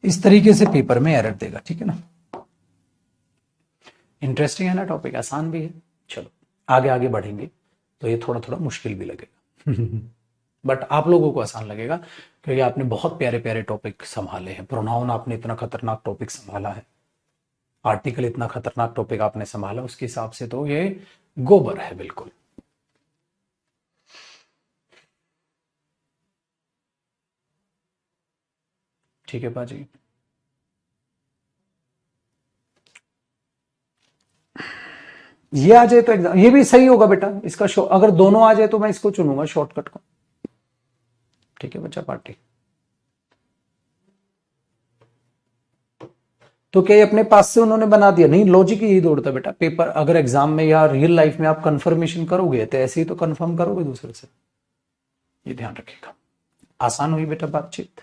इस तरीके से पेपर में एरर देगा। ठीक है ना, इंटरेस्टिंग है ना टॉपिक, आसान भी है। चलो आगे आगे बढ़ेंगे तो ये थोड़ा थोड़ा मुश्किल भी लगेगा बट आप लोगों को आसान लगेगा, क्योंकि आपने बहुत प्यारे प्यारे टॉपिक संभाले हैं। प्रोनाउन आपने इतना खतरनाक टॉपिक संभाला है, आर्टिकल इतना खतरनाक टॉपिक आपने संभाला, उसके हिसाब से तो ये गोबर है बिल्कुल। ठीक है पाजी। ये आ जाए तो एग्जाम, ये भी सही होगा बेटा इसका। अगर दोनों आ जाए तो मैं इसको चुनूंगा शॉर्टकट को। ठीक है बच्चा पार्टी। तो क्या ये अपने पास से उन्होंने बना दिया? नहीं, लॉजिक यही दौड़ता बेटा। पेपर अगर एग्जाम में या रियल लाइफ में आप कंफर्मेशन करोगे तो ऐसे ही तो कंफर्म करोगे दूसरे से, ये ध्यान रखिएगा। आसान हुई बेटा बातचीत।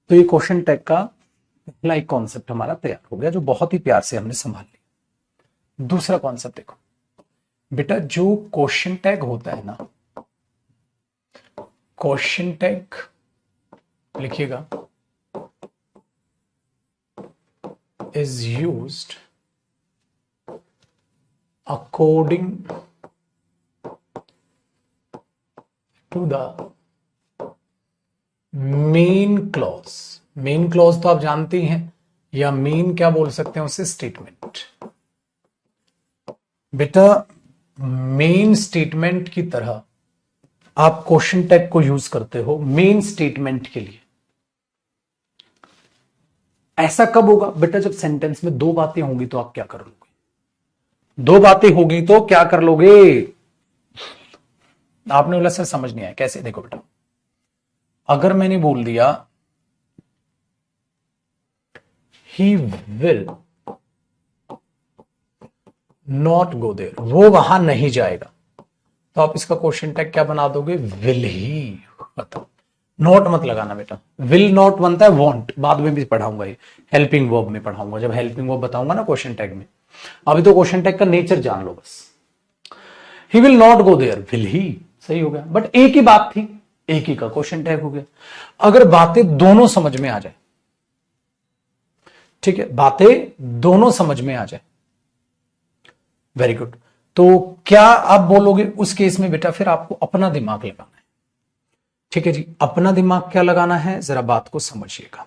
तो ये क्वेश्चन टैग का पहला एक कॉन्सेप्ट हमारा तैयार हो गया, जो बहुत ही प्यार से हमने संभाल लिया। दूसरा कॉन्सेप्ट देखो बेटा, जो क्वेश्चन टैग होता है ना, क्वेश्चन टैग लिखिएगा, is used according to the main clause. Main clause तो आप जानते ही हैं, या मेन क्या बोल सकते हैं उसे, स्टेटमेंट। बेटा मेन स्टेटमेंट की तरह आप क्वेश्चन टैग को यूज करते हो मेन स्टेटमेंट के लिए। ऐसा कब होगा बेटा? जब सेंटेंस में दो बातें होंगी तो आप क्या कर लोगे? दो बातें होगी तो क्या कर लोगे? आपने बोला सर समझ नहीं आया, कैसे? देखो बेटा, अगर मैंने बोल दिया he will not go there, वो वहां नहीं जाएगा, तो आप इसका क्वेश्चन टैग क्या बना दोगे? Will he. बताओ, नॉट मत लगाना बेटा। विल नॉट बनता है वॉन्ट, बाद में भी पढ़ाऊंगा, ये हेल्पिंग वर्ब में पढ़ाऊंगा, जब हेल्पिंग वर्ब बताऊंगा ना क्वेश्चन टैग में। अभी तो क्वेश्चन टैग का नेचर जान लो बस। He will not go there, will he सही हो गया, बट एक ही बात थी, एक ही का क्वेश्चन टैग हो गया। अगर बातें दोनों समझ में आ जाए, ठीक है, बातें दोनों समझ में आ जाए, वेरी गुड, तो क्या आप बोलोगे उस केस में बेटा? फिर आपको अपना दिमाग लगाना है। ठीक है जी, अपना दिमाग क्या लगाना है, जरा बात को समझिएगा।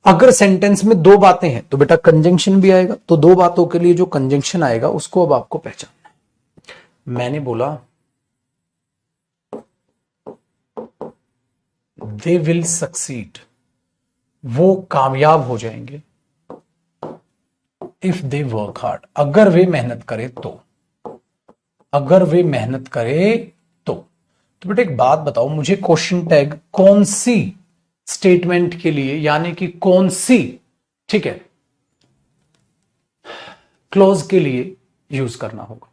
अगर सेंटेंस में दो बातें हैं तो बेटा कंजंक्शन भी आएगा, तो दो बातों के लिए जो कंजंक्शन आएगा उसको अब आपको पहचानना है। मैंने बोला दे विल सक्सीड, वो कामयाब हो जाएंगे, इफ दे वर्क हार्ड, अगर वे मेहनत करे तो। अगर वे मेहनत करे तो बेटा एक बात बताओ मुझे, क्वेश्चन टैग कौन सी स्टेटमेंट के लिए, यानी कि कौन सी, ठीक है, क्लोज के लिए यूज करना होगा?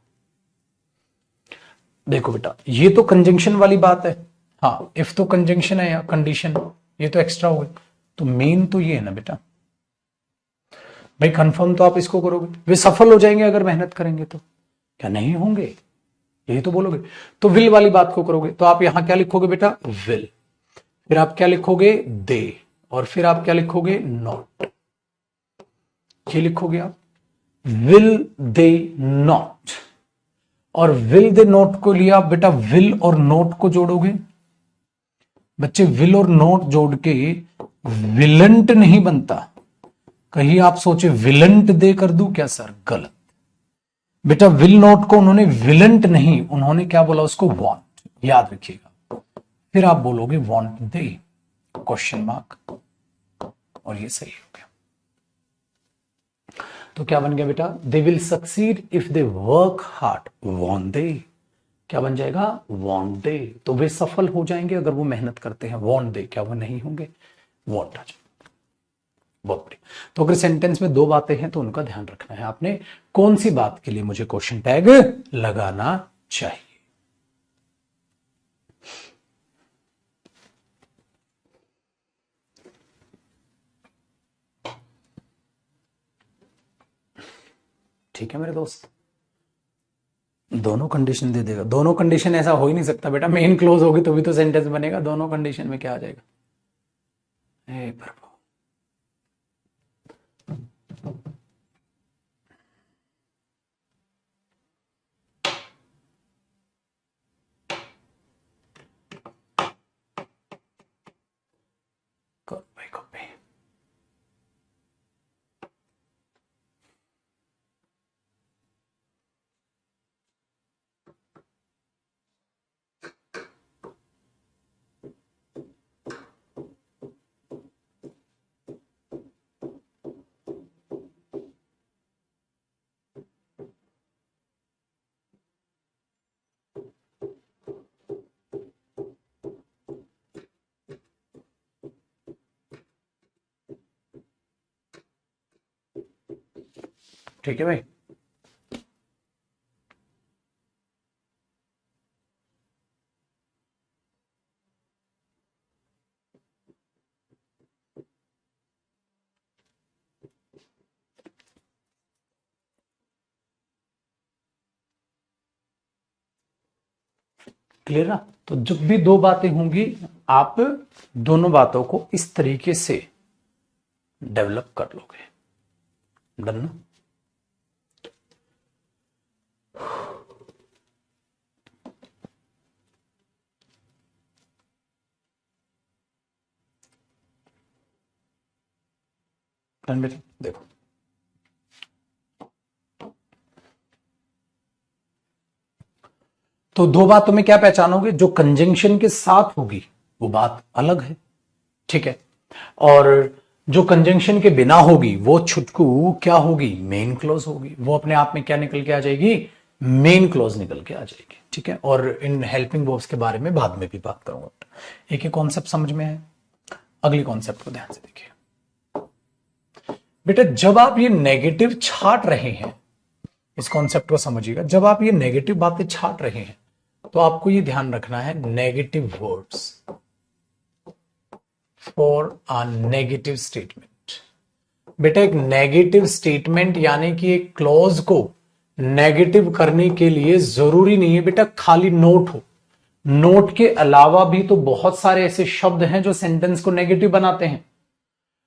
देखो बेटा, ये तो कंजंक्शन वाली बात है। हाँ, इफ तो कंजंक्शन है या कंडीशन, ये तो एक्स्ट्रा हो गई। तो मेन तो ये है ना बेटा भाई, कंफर्म तो आप इसको करोगे, वे सफल हो जाएंगे अगर मेहनत करेंगे तो। क्या नहीं होंगे? यही तो बोलोगे। तो विल वाली बात को करोगे तो आप यहां क्या लिखोगे बेटा? विल। फिर आप क्या लिखोगे? दे। और फिर आप क्या लिखोगे? नॉट। ये लिखोगे आप, विल दे नॉट। और विल दे नॉट को लिया आप बेटा, विल और नॉट को जोड़ोगे बच्चे, विल और नॉट जोड़ के विलंट नहीं बनता। कहीं आप सोचे विलंट दे कर दूं क्या सर? गलत बेटा, विल नॉट को उन्होंने विलंट नहीं, उन्होंने क्या बोला उसको? वॉन्ट। याद रखिएगा। फिर आप बोलोगे वॉन्ट दे, क्वेश्चन मार्क, और ये सही हो गया। तो क्या बन गया बेटा? They will succeed if they work hard, want they. क्या बन जाएगा? Want they. तो वे सफल हो जाएंगे अगर वो मेहनत करते हैं, वॉन्ट दे। क्या वो नहीं होंगे? वॉन्ट आ जाए। बहुत बढ़िया। तो अगर सेंटेंस में दो बातें हैं तो उनका ध्यान रखना है आपने, कौन सी बात के लिए मुझे क्वेश्चन टैग लगाना चाहिए। ठीक है मेरे दोस्त, दोनों कंडीशन दे देगा। दोनों कंडीशन ऐसा हो ही नहीं सकता बेटा, मेन क्लोज होगी तो भी तो सेंटेंस बनेगा। दोनों कंडीशन में क्या आ जाएगा? हे प्रभु। Copy copy. ठीक है भाई। क्लियर ना? तो जब भी दो बातें होंगी आप दोनों बातों को इस तरीके से डेवलप कर लोगे। डन ना? डन बेटा। देखो तो दो बातों में क्या पहचानोगे? जो कंजंक्शन के साथ होगी वो बात अलग है, ठीक है, और जो कंजंक्शन के बिना होगी वो छुटकू क्या होगी? मेन क्लॉज होगी। वो अपने आप में क्या निकल के आ जाएगी? मेन क्लॉज निकल के आ जाएगी, ठीक है। और इन हेल्पिंग वर्ब्स के बारे में बाद में भी बात करूंगा। एक एक कॉन्सेप्ट समझ में है। अगली कॉन्सेप्ट को ध्यान से देखिए बेटा। जब आप ये नेगेटिव छाट रहे हैं, इस कॉन्सेप्ट को समझिएगा, जब आप ये नेगेटिव बातें छाट रहे हैं तो आपको ये ध्यान रखना है, negative words for a negative statement. बेटा एक नेगेटिव स्टेटमेंट यानी कि एक क्लॉज को नेगेटिव करने के लिए जरूरी नहीं है बेटा खाली नोट हो। नोट के अलावा भी तो बहुत सारे ऐसे शब्द हैं जो सेंटेंस को नेगेटिव बनाते हैं।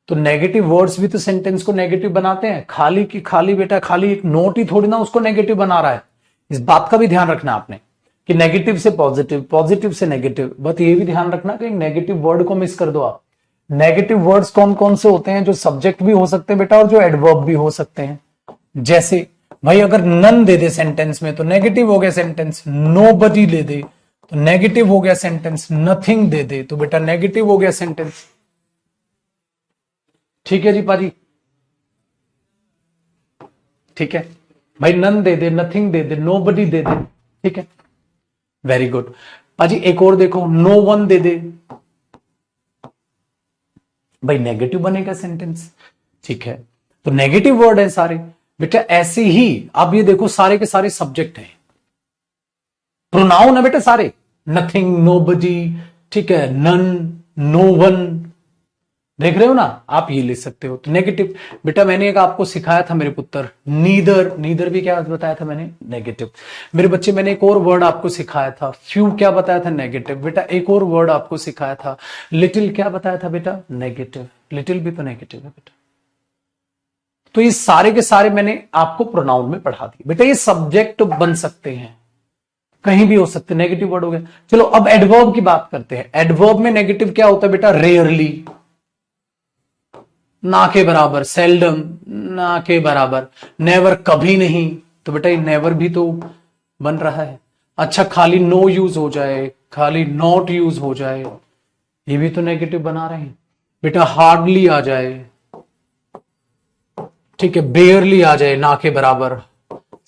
तो नेगेटिव वर्ड्स भी तो सेंटेंस को नेगेटिव बनाते हैं। खाली की खाली बेटा खाली एक नोट ही थोड़ी ना उसको नेगेटिव बना रहा है। इस बात का भी ध्यान रखना आपने कि नेगेटिव से पॉजिटिव, पॉजिटिव से नेगेटिव। बट ये भी ध्यान रखना कि नेगेटिव वर्ड को मिस कर दो आप। नेगेटिव वर्ड्स कौन कौन से होते हैं? जो सब्जेक्ट भी हो सकते हैं बेटा और जो एडवर्ब भी हो सकते हैं। जैसे भाई अगर नन दे दे सेंटेंस में तो नेगेटिव हो गया सेंटेंस। नोबडी ले दे तो नेगेटिव हो गया सेंटेंस। नथिंग दे दे तो बेटा नेगेटिव हो गया सेंटेंस। ठीक है जी पाजी, ठीक है भाई। None they they, nothing they they, nobody they they, ठीक है, वेरी गुड पाजी। एक और देखो, नो वन दे दे, भाई नेगेटिव बनेगा सेंटेंस, ठीक है। तो नेगेटिव वर्ड है सारे बेटा। ऐसे ही अब ये देखो सारे के सारे सब्जेक्ट हैं, प्रोनाउन है बेटा सारे। नथिंग, नोबडी, ठीक है, नन, नो वन, देख रहे हो ना? आप ये ले सकते हो। तो नेगेटिव बेटा मैंने एक आपको सिखाया था मेरे पुत्र, नीदर। नीदर भी क्या बताया था मैंने? नेगेटिव। मेरे बच्चे मैंने एक और वर्ड आपको सिखाया था, फ्यू, क्या बताया था? नेगेटिव। बेटा एक और वर्ड आपको सिखाया था, लिटिल, क्या बताया था बेटा? नेगेटिव। लिटिल भी तो नेगेटिव है बेटा। तो ये सारे के सारे मैंने आपको प्रोनाउन में पढ़ा दिए बेटा। ये सब्जेक्ट बन सकते हैं, कहीं भी हो सकते, नेगेटिव वर्ड हो गया। चलो अब एडवर्ब की बात करते हैं। एडवर्ब में नेगेटिव क्या होता है बेटा? रेयरली, ना के बराबर, सेल्डम, ना के बराबर, नेवर, कभी नहीं। तो बेटा ये नेवर भी तो बन रहा है। अच्छा खाली नो यूज हो जाए, खाली नॉट यूज हो जाए, ये भी तो नेगेटिव बना रहे हैं बेटा। हार्डली आ जाए, ठीक है, बेयरली आ जाए, ना के बराबर,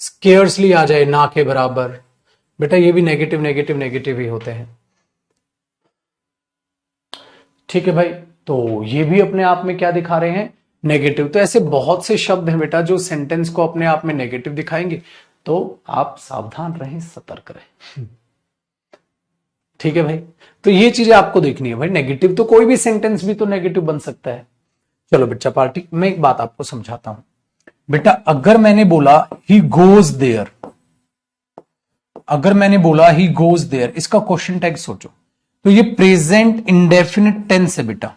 स्केयर्सली आ जाए, ना के बराबर, बेटा ये भी नेगेटिव नेगेटिव नेगेटिव ही होते हैं, ठीक है भाई। तो ये भी अपने आप में क्या दिखा रहे हैं? नेगेटिव। तो ऐसे बहुत से शब्द हैं बेटा जो सेंटेंस को अपने आप में नेगेटिव दिखाएंगे। तो आप सावधान रहें, सतर्क रहें, ठीक है भाई। तो ये चीजें आपको देखनी है भाई। नेगेटिव तो कोई भी सेंटेंस भी तो नेगेटिव बन सकता है। चलो बच्चा पार्टी, मैं एक बात आपको समझाता हूं बेटा। अगर मैंने बोला ही गोज देयर, अगर मैंने बोला ही गोज देयर, इसका क्वेश्चन टैग सोचो। तो ये प्रेजेंट इंडेफिनिट टेंस है बेटा,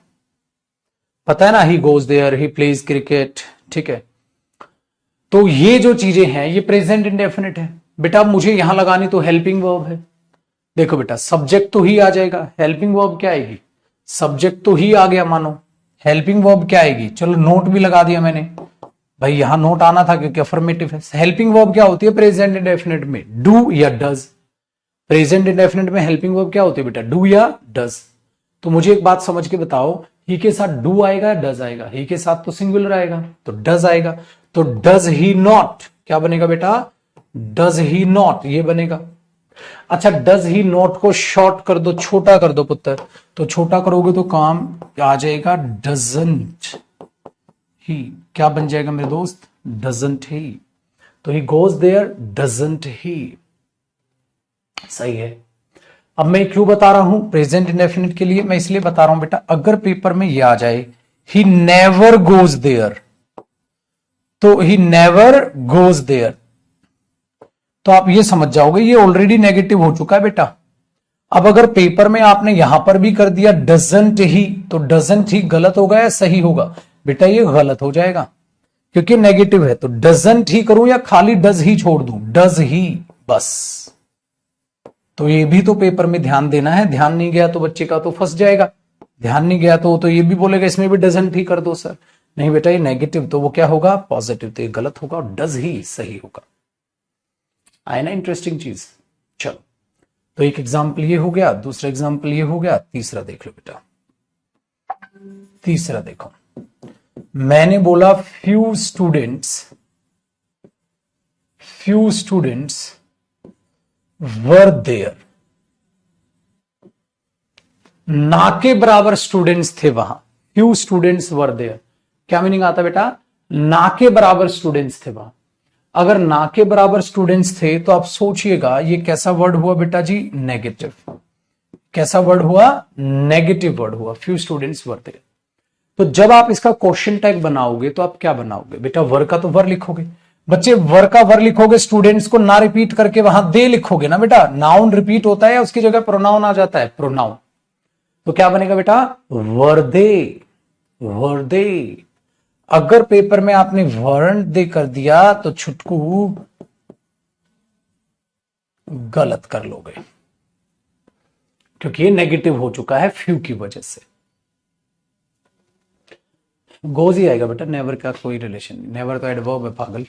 पता है ना? He goes there, he plays cricket, ठीक है। तो ये जो चीजें हैं ये प्रेजेंट इंडेफिनिट है बेटा। मुझे यहां लगानी तो हेल्पिंग वर्ब है। देखो बेटा सब्जेक्ट तो ही आ जाएगा, हेल्पिंग वर्ब क्या आएगी? सब्जेक्ट तो ही आ गया मानो, हेल्पिंग वर्ब क्या आएगी? चलो नोट भी लगा दिया मैंने भाई, यहां नोट आना था क्योंकि अफर्मेटिव है। हेल्पिंग वर्ब क्या होती है प्रेजेंट इंडेफिनिट में? डू या डज। प्रेजेंट इंडेफिनिट में हेल्पिंग वर्ब क्या होती है बेटा? डू या डज। तो मुझे एक बात समझ के बताओ, ही के साथ डू आएगा, डज आएगा? ही के साथ तो सिंगुलर आएगा तो डज आएगा। तो डज ही नॉट क्या बनेगा बेटा? डज ही नॉट, ये बनेगा। अच्छा डज ही नॉट को शॉर्ट कर दो, छोटा कर दो पुत्र। तो छोटा करोगे तो काम आ जाएगा डजंट ही, क्या बन जाएगा मेरे दोस्त? डजंट ही, तो he goes there doesn't he, सही है। अब मैं क्यों बता रहा हूं प्रेजेंट इंडेफिनिट के लिए? मैं इसलिए बता रहा हूं बेटा, अगर पेपर में ये आ जाए ही नेवर गोज देयर, तो ही नेवर गोज देयर, तो आप ये समझ जाओगे ये ऑलरेडी नेगेटिव हो चुका है बेटा। अब अगर पेपर में आपने यहां पर भी कर दिया डजंट ही, तो डजंट ही गलत होगा या सही होगा? बेटा ये गलत हो जाएगा क्योंकि नेगेटिव है। तो डजंट ही करूं या खाली डज ही छोड़ दूं? डज ही बस। तो ये भी तो पेपर में ध्यान देना है, ध्यान नहीं गया तो बच्चे का तो फंस जाएगा। ध्यान नहीं गया तो ये भी बोलेगा इसमें भी डजंट ही कर दो सर। नहीं बेटा ये नेगेटिव, तो वो क्या होगा? पॉजिटिव, तो ये गलत होगा और डज ही सही होगा। आए ना इंटरेस्टिंग चीज। चलो, तो एक एग्जाम्पल ये हो गया, दूसरा एग्जाम्पल ये हो गया, तीसरा देख लो बेटा। तीसरा देखो, मैंने बोला फ्यू स्टूडेंट्स वर देयर, ना के बराबर स्टूडेंट्स थे वहां। फ्यू स्टूडेंट्स वर देयर, क्या मीनिंग आता बेटा? ना के बराबर स्टूडेंट्स थे वहां। अगर ना के बराबर स्टूडेंट्स थे तो आप सोचिएगा ये कैसा वर्ड हुआ बेटा जी? नेगेटिव। कैसा वर्ड हुआ? नेगेटिव वर्ड हुआ। Few students were there. तो जब आप इसका क्वेश्चन टैग बनाओगे तो आप क्या बनाओगे बेटा? वर का तो वर लिखोगे बच्चे, वर का वर लिखोगे, स्टूडेंट्स को ना रिपीट करके वहां दे लिखोगे ना बेटा। नाउन रिपीट होता है या उसकी जगह प्रोनाउन आ जाता है? प्रोनाउन। तो क्या बनेगा बेटा? वर दे, वर दे। अगर पेपर में आपने वरंट दे कर दिया तो छुटकू गलत कर लोगे क्योंकि ये नेगेटिव हो चुका है फ्यू की वजह से। गोज ही आएगा बेटा, नेवर का कोई रिलेशन नहीं। नेवर तो एडवर्ब है पागल।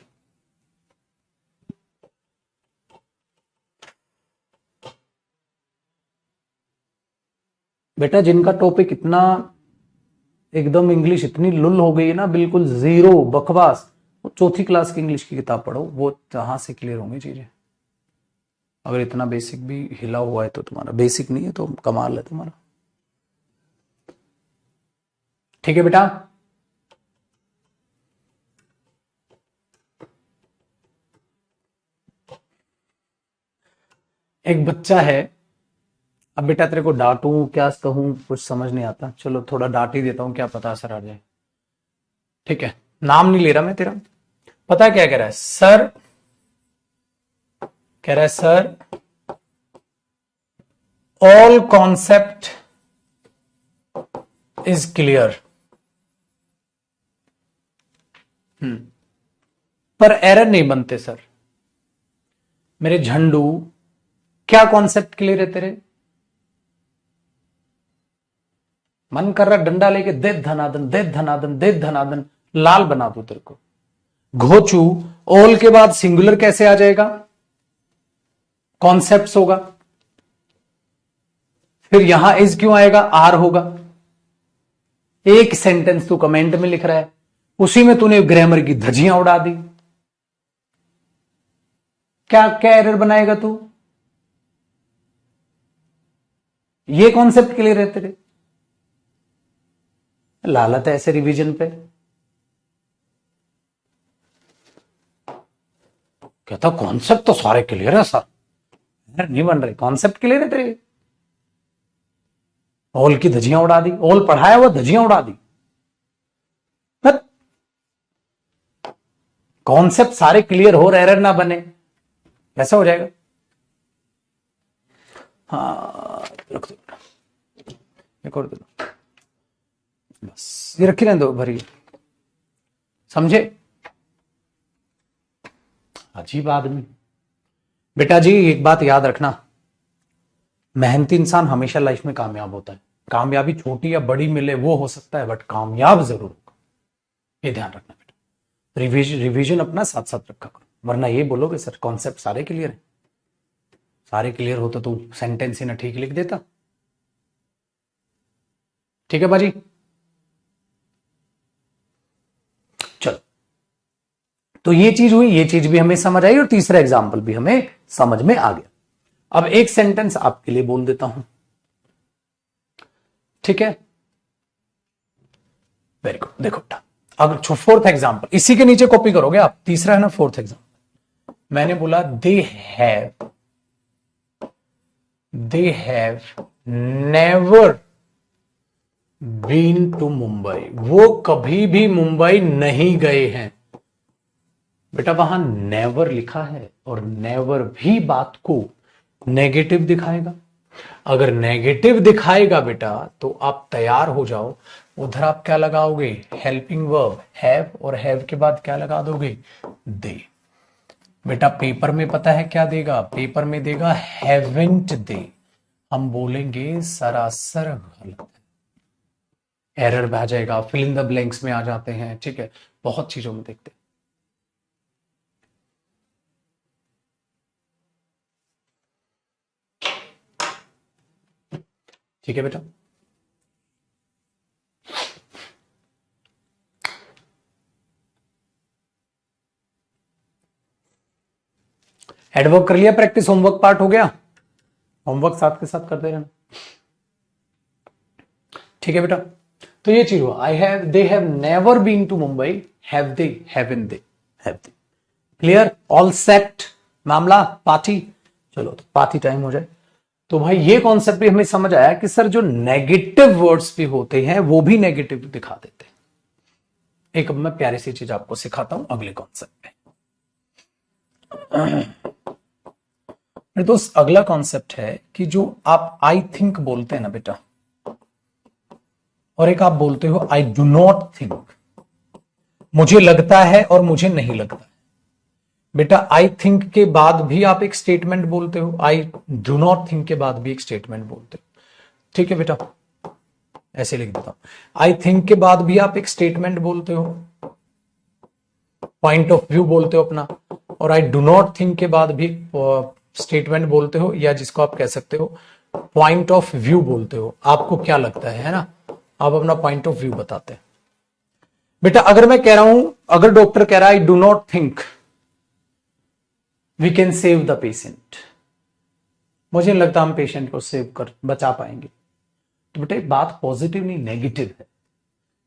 बेटा जिनका टॉपिक इतना एकदम इंग्लिश इतनी लुल हो गई है ना, बिल्कुल जीरो बकवास, वो चौथी क्लास की इंग्लिश की किताब पढ़ो, वो जहां से क्लियर होंगी चीजें। अगर इतना बेसिक भी हिला हुआ है तो तुम्हारा, बेसिक नहीं है तो कमाल है तुम्हारा। ठीक है बेटा। एक बच्चा है, अब बेटा तेरे को डांटूं क्या कहूं कुछ समझ नहीं आता, चलो थोड़ा डांट ही देता हूं, क्या पता असर आ जाए। ठीक है, नाम नहीं ले रहा मैं तेरा। पता है क्या कह रहा है? सर कह रहा है sir all concept is clear, पर एरर नहीं बनते सर। मेरे झंडू क्या कॉन्सेप्ट क्लियर है तेरे? मन कर रहा डंडा लेके दे धनादन दे धनादन दे धनादन लाल बना दू तेरे को। घोचू, ऑल के बाद सिंगुलर कैसे आ जाएगा? कॉन्सेप्ट्स होगा। फिर यहां इज क्यों आएगा? आर होगा। एक सेंटेंस तू कमेंट में लिख रहा है, उसी में तूने ग्रामर की धज्जियां उड़ा दी। क्या क्या एरर बनाएगा तू? ये कॉन्सेप्ट क्लियर है तेरे? लालत है ऐसे रिवीजन पे। कहता कॉन्सेप्ट तो सारे क्लियर है सर, नहीं बन रहे। कॉन्सेप्ट क्लियर है तेरे? ऑल की धज्जियां उड़ा दी, ऑल पढ़ाया हुआ धज्जियां उड़ा दी। कॉन्सेप्ट सारे क्लियर हो, एरर ना बने, कैसा हो जाएगा? हाँ रख दो, एक और दे दो बस, ये रखी रहने दो भरी। समझे? अजीब आदमी। बेटा जी एक बात याद रखना, मेहनती इंसान हमेशा लाइफ में कामयाब होता है। कामयाबी छोटी या बड़ी मिले वो हो सकता है, बट कामयाब जरूर होगा, ये ध्यान रखना बेटा। रिवीजन अपना साथ साथ रखा करो, वरना ये बोलोगे सर कॉन्सेप्ट सारे क्लियर है। सारे क्लियर होता तो सेंटेंस ही ना ठीक लिख देता। ठीक है बाजी, चलो। तो ये चीज हुई, ये चीज भी हमें समझ आई और तीसरा एग्जाम्पल भी हमें समझ में आ गया। अब एक सेंटेंस आपके लिए बोल देता हूं, ठीक है? Very good. देखो बेटा, अगर फोर्थ एग्जाम्पल इसी के नीचे कॉपी करोगे आप, तीसरा है ना फोर्थ एग्जाम्पल, मैंने बोला they have never been to Mumbai, वो कभी भी मुंबई नहीं गए हैं। बेटा वहां नेवर लिखा है और नेवर भी बात को नेगेटिव दिखाएगा। अगर नेगेटिव दिखाएगा बेटा तो आप तैयार हो जाओ, उधर आप क्या लगाओगे, हेल्पिंग वर्ब हैव, और हैव के बाद क्या लगा दोगे, दे। बेटा पेपर में पता है क्या देगा, पेपर में देगा हैवेंट दे। हम बोलेंगे सरासर गलत है, एरर आ जाएगा, फिल इन द ब्लैंक्स में आ जाते हैं, ठीक है, बहुत चीजों में देखते हैं। ठीक है बेटा, हेडवर्क कर लिया, प्रैक्टिस होमवर्क पार्ट हो गया, होमवर्क साथ के साथ करते रहना। ठीक है बेटा, तो ये चीज हुआ, they have never been to Mumbai, have they, haven't they, have they. Clear, all set, मामला पार्टी। चलो तो पार्टी टाइम हो जाए। तो भाई ये कॉन्सेप्ट भी हमें समझ आया कि सर जो नेगेटिव वर्ड्स भी होते हैं वो भी नेगेटिव दिखा देते हैं। एक अब मैं प्यारी सी चीज आपको सिखाता हूं अगले कॉन्सेप्ट में। मेरे दोस्त अगला कॉन्सेप्ट है कि जो आप आई थिंक बोलते हैं ना बेटा, और एक आप बोलते हो आई डू नॉट थिंक, मुझे लगता है और मुझे नहीं लगता। बेटा आई थिंक के बाद भी आप एक स्टेटमेंट बोलते हो, आई डू नॉट थिंक के बाद भी एक स्टेटमेंट बोलते हो। ठीक है बेटा, ऐसे लिख देता हूं, आई थिंक के बाद भी आप एक स्टेटमेंट बोलते हो, पॉइंट ऑफ व्यू बोलते हो अपना, और आई डू नॉट थिंक के बाद भी स्टेटमेंट बोलते हो, या जिसको आप कह सकते हो पॉइंट ऑफ व्यू बोलते हो। आपको क्या लगता है ना, आप अपना पॉइंट ऑफ व्यू बताते हैं। बेटा अगर मैं कह रहा हूं, अगर डॉक्टर कह रहा है I do not think we can save the patient, मुझे नहीं लगता हम पेशेंट को सेव कर बचा पाएंगे, तो बेटा बात पॉजिटिव नहीं नेगेटिव है,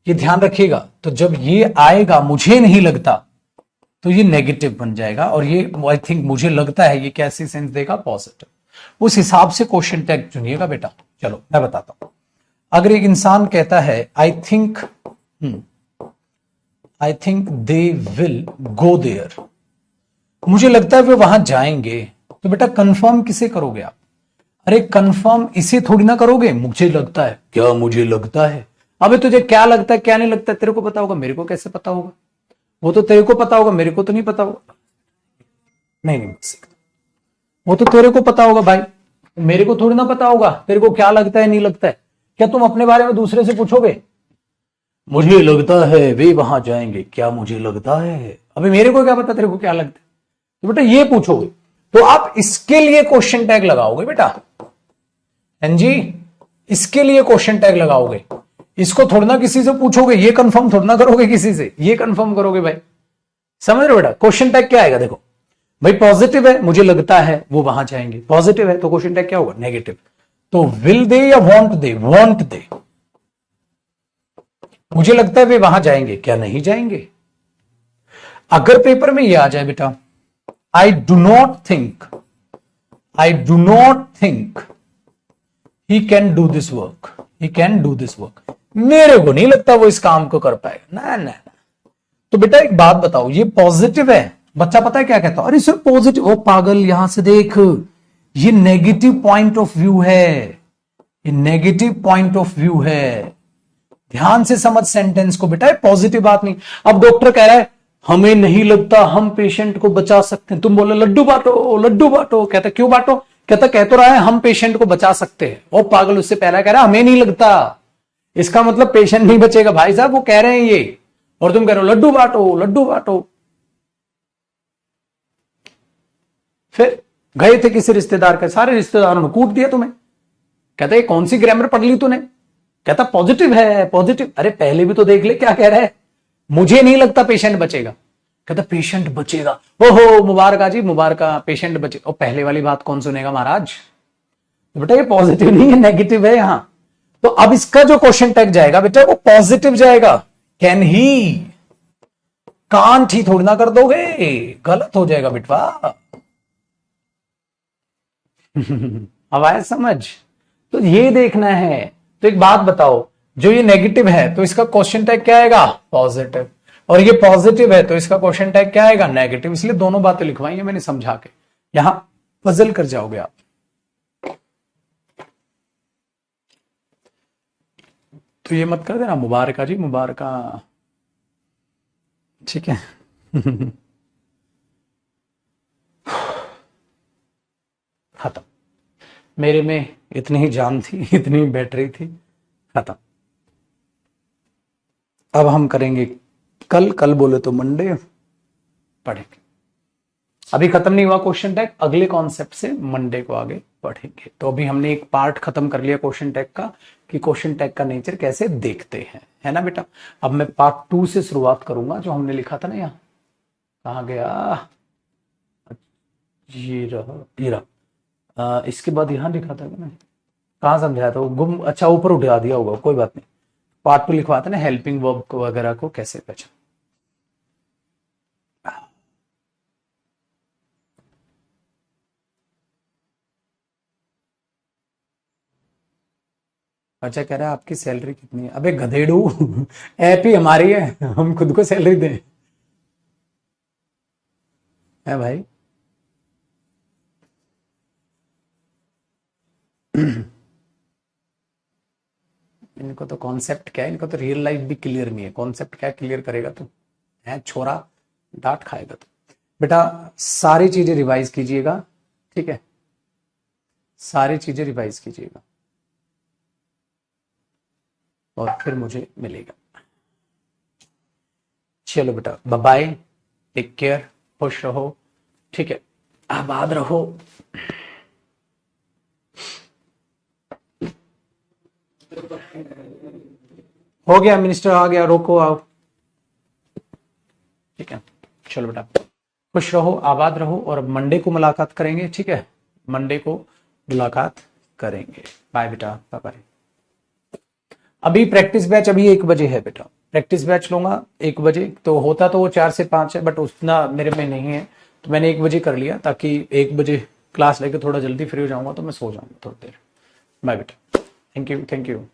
ये ध्यान रखिएगा। तो जब ये आएगा मुझे नहीं लगता तो ये नेगेटिव बन जाएगा, और ये आई थिंक मुझे लगता है, ये कैसी सेंस देगा, पॉजिटिव। उस हिसाब से क्वेश्चन टैग चुनिएगा बेटा। चलो मैं बताता हूं, अगर एक इंसान कहता है I think they will go there, मुझे लगता है वे वहां जाएंगे, तो बेटा कंफर्म किसे करोगे आप, अरे कंफर्म इसे थोड़ी ना करोगे, मुझे लगता है, क्या मुझे लगता है, अबे तुझे क्या लगता है क्या नहीं लगता है, तेरे को पता होगा, मेरे को कैसे पता होगा, वो तो तेरे को पता होगा, मेरे को तो नहीं पता होगा। नहीं वो तो तेरे को पता होगा भाई, मेरे को थोड़ी ना पता होगा तेरे को क्या लगता है नहीं लगता है। क्या तुम अपने बारे में दूसरे से पूछोगे, मुझे लगता है वे वहां जाएंगे, क्या मुझे लगता है, अभी मेरे को क्या पता तेरे को क्या लगता है, तो बेटा ये पूछोगे, तो आप इसके लिए क्वेश्चन टैग लगाओगे बेटा, जी इसके लिए क्वेश्चन टैग लगाओगे, इसको थोड़ा ना किसी से पूछोगे, ये कंफर्म थोड़ा ना करोगे किसी से, ये कंफर्म करोगे भाई। समझ रहे हो बेटा, क्वेश्चन टैग क्या आएगा, देखो भाई पॉजिटिव है, मुझे लगता है वो वहां जाएंगे, पॉजिटिव है तो क्वेश्चन टैग क्या होगा, नेगेटिव। तो विल दे या वॉन्ट दे, वॉन्ट दे, मुझे लगता है वे वहां जाएंगे, क्या नहीं जाएंगे। अगर पेपर में ये आ जाए बेटा I do not think he can do this work, मेरे को नहीं लगता वो इस काम को कर पाएगा, ना। तो बेटा एक बात बताओ, ये पॉजिटिव है, बच्चा पता है क्या कहता है, अरे सर पॉजिटिव, ओ पागल यहां से देख, ये नेगेटिव पॉइंट ऑफ व्यू है, ये नेगेटिव पॉइंट ऑफ व्यू है, ध्यान से समझ सेंटेंस को बेटा, पॉजिटिव बात नहीं। अब डॉक्टर कह रहा है हमें नहीं लगता हम पेशेंट को बचा सकते हैं, तुम बोले लड्डू बांटो लड्डू बांटो, कहता क्यों बांटो, कहता कह तो रहा है हम पेशेंट को बचा सकते हैं, और पागल उससे पहला कह रहा है हमें नहीं लगता, इसका मतलब पेशेंट नहीं बचेगा भाई साहब, वो कह रहे हैं ये, और तुम कह रहे हो लड्डू बांटो लड्डू बांटो। फिर गए थे किसी रिश्तेदार के, सारे रिश्तेदारों ने कूट दिया तुम्हें, कहता ये कौन सी ग्रामर पढ़ ली तूने, कहता पॉजिटिव है पॉजिटिव, अरे पहले भी तो देख ले क्या कह रहा है, मुझे नहीं लगता पेशेंट बचेगा, कहता पेशेंट बचेगा, ओहो मुबारक जी मुबारक, पेशेंट बचे, और पहले वाली बात कौन सुनेगा महाराज, तो बेटा ये पॉजिटिव नहीं है नेगेटिव है यहां। तो अब इसका जो क्वेश्चन टैग जाएगा बेटा वो पॉजिटिव जाएगा, कैन ही, कांट ही थोड़ी ना कर दोगे, गलत हो जाएगा बिटवा। अब आया समझ? तो ये देखना है। तो एक बात बताओ, जो ये नेगेटिव है तो इसका क्वेश्चन टैग क्या आएगा? पॉजिटिव। और ये पॉजिटिव है तो इसका क्वेश्चन टैग क्या आएगा? नेगेटिव। इसलिए दोनों बातें लिखवाई है मैंने समझा के, यहां पजल कर जाओगे आप। तो ये मत कर देना मुबारका जी, मुबारका, ठीक है। खत्म। मेरे में इतनी ही जान थी, इतनी ही बैटरी थी, खत्म। अब हम करेंगे कल बोले तो मंडे पढ़ेंगे। अभी खत्म नहीं हुआ क्वेश्चन टैग, अगले कॉन्सेप्ट से मंडे को आगे पढ़ेंगे। तो अभी हमने एक पार्ट खत्म कर लिया क्वेश्चन टैग का, कि क्वेश्चन टैग का नेचर कैसे देखते हैं, है ना बेटा। अब मैं पार्ट 2 से शुरुआत करूंगा, जो हमने लिखा था ना यहाँ, कहाँ गया, ये रहा। इसके बाद यहां लिखा था मैंने, कहाँ समझाया था वो गुम, अच्छा ऊपर उठा दिया होगा, कोई बात नहीं। पार्ट 2 लिखवाते ना, हेल्पिंग वर्ब को वगैरह को कैसे पहचान। अच्छा कह रहा है आपकी सैलरी कितनी है? अबे गधेड़ू, ऐप ही हमारी है, हम खुद को सैलरी दें, है भाई। इनको तो कॉन्सेप्ट क्या है, इनको तो रियल लाइफ भी क्लियर नहीं है, कॉन्सेप्ट क्या क्लियर करेगा तू, है छोरा, डांट खाएगा तू। बेटा सारी चीजें रिवाइज कीजिएगा, ठीक है, सारी चीजें रिवाइज कीजिएगा और फिर मुझे मिलेगा। चलो बेटा, बाय बाय, टेक केयर, खुश रहो, ठीक है, आबाद रहो। हो गया, मिनिस्टर आ गया, रोको आओ, ठीक है। चलो बेटा, खुश रहो, आबाद रहो, और मंडे को मुलाकात करेंगे, ठीक है, मंडे को मुलाकात करेंगे। बाय बेटा, बाय बाय। अभी प्रैक्टिस बैच अभी 1 बजे है बेटा, प्रैक्टिस बैच लूंगा 1 बजे। तो होता तो वो 4 से 5 है, बट उतना मेरे में नहीं है, तो मैंने 1 बजे कर लिया, ताकि 1 बजे क्लास लेके थोड़ा जल्दी फ्री हो जाऊंगा तो मैं सो जाऊंगा थोड़ी देर। बाय बेटा, थैंक यू, थैंक यू।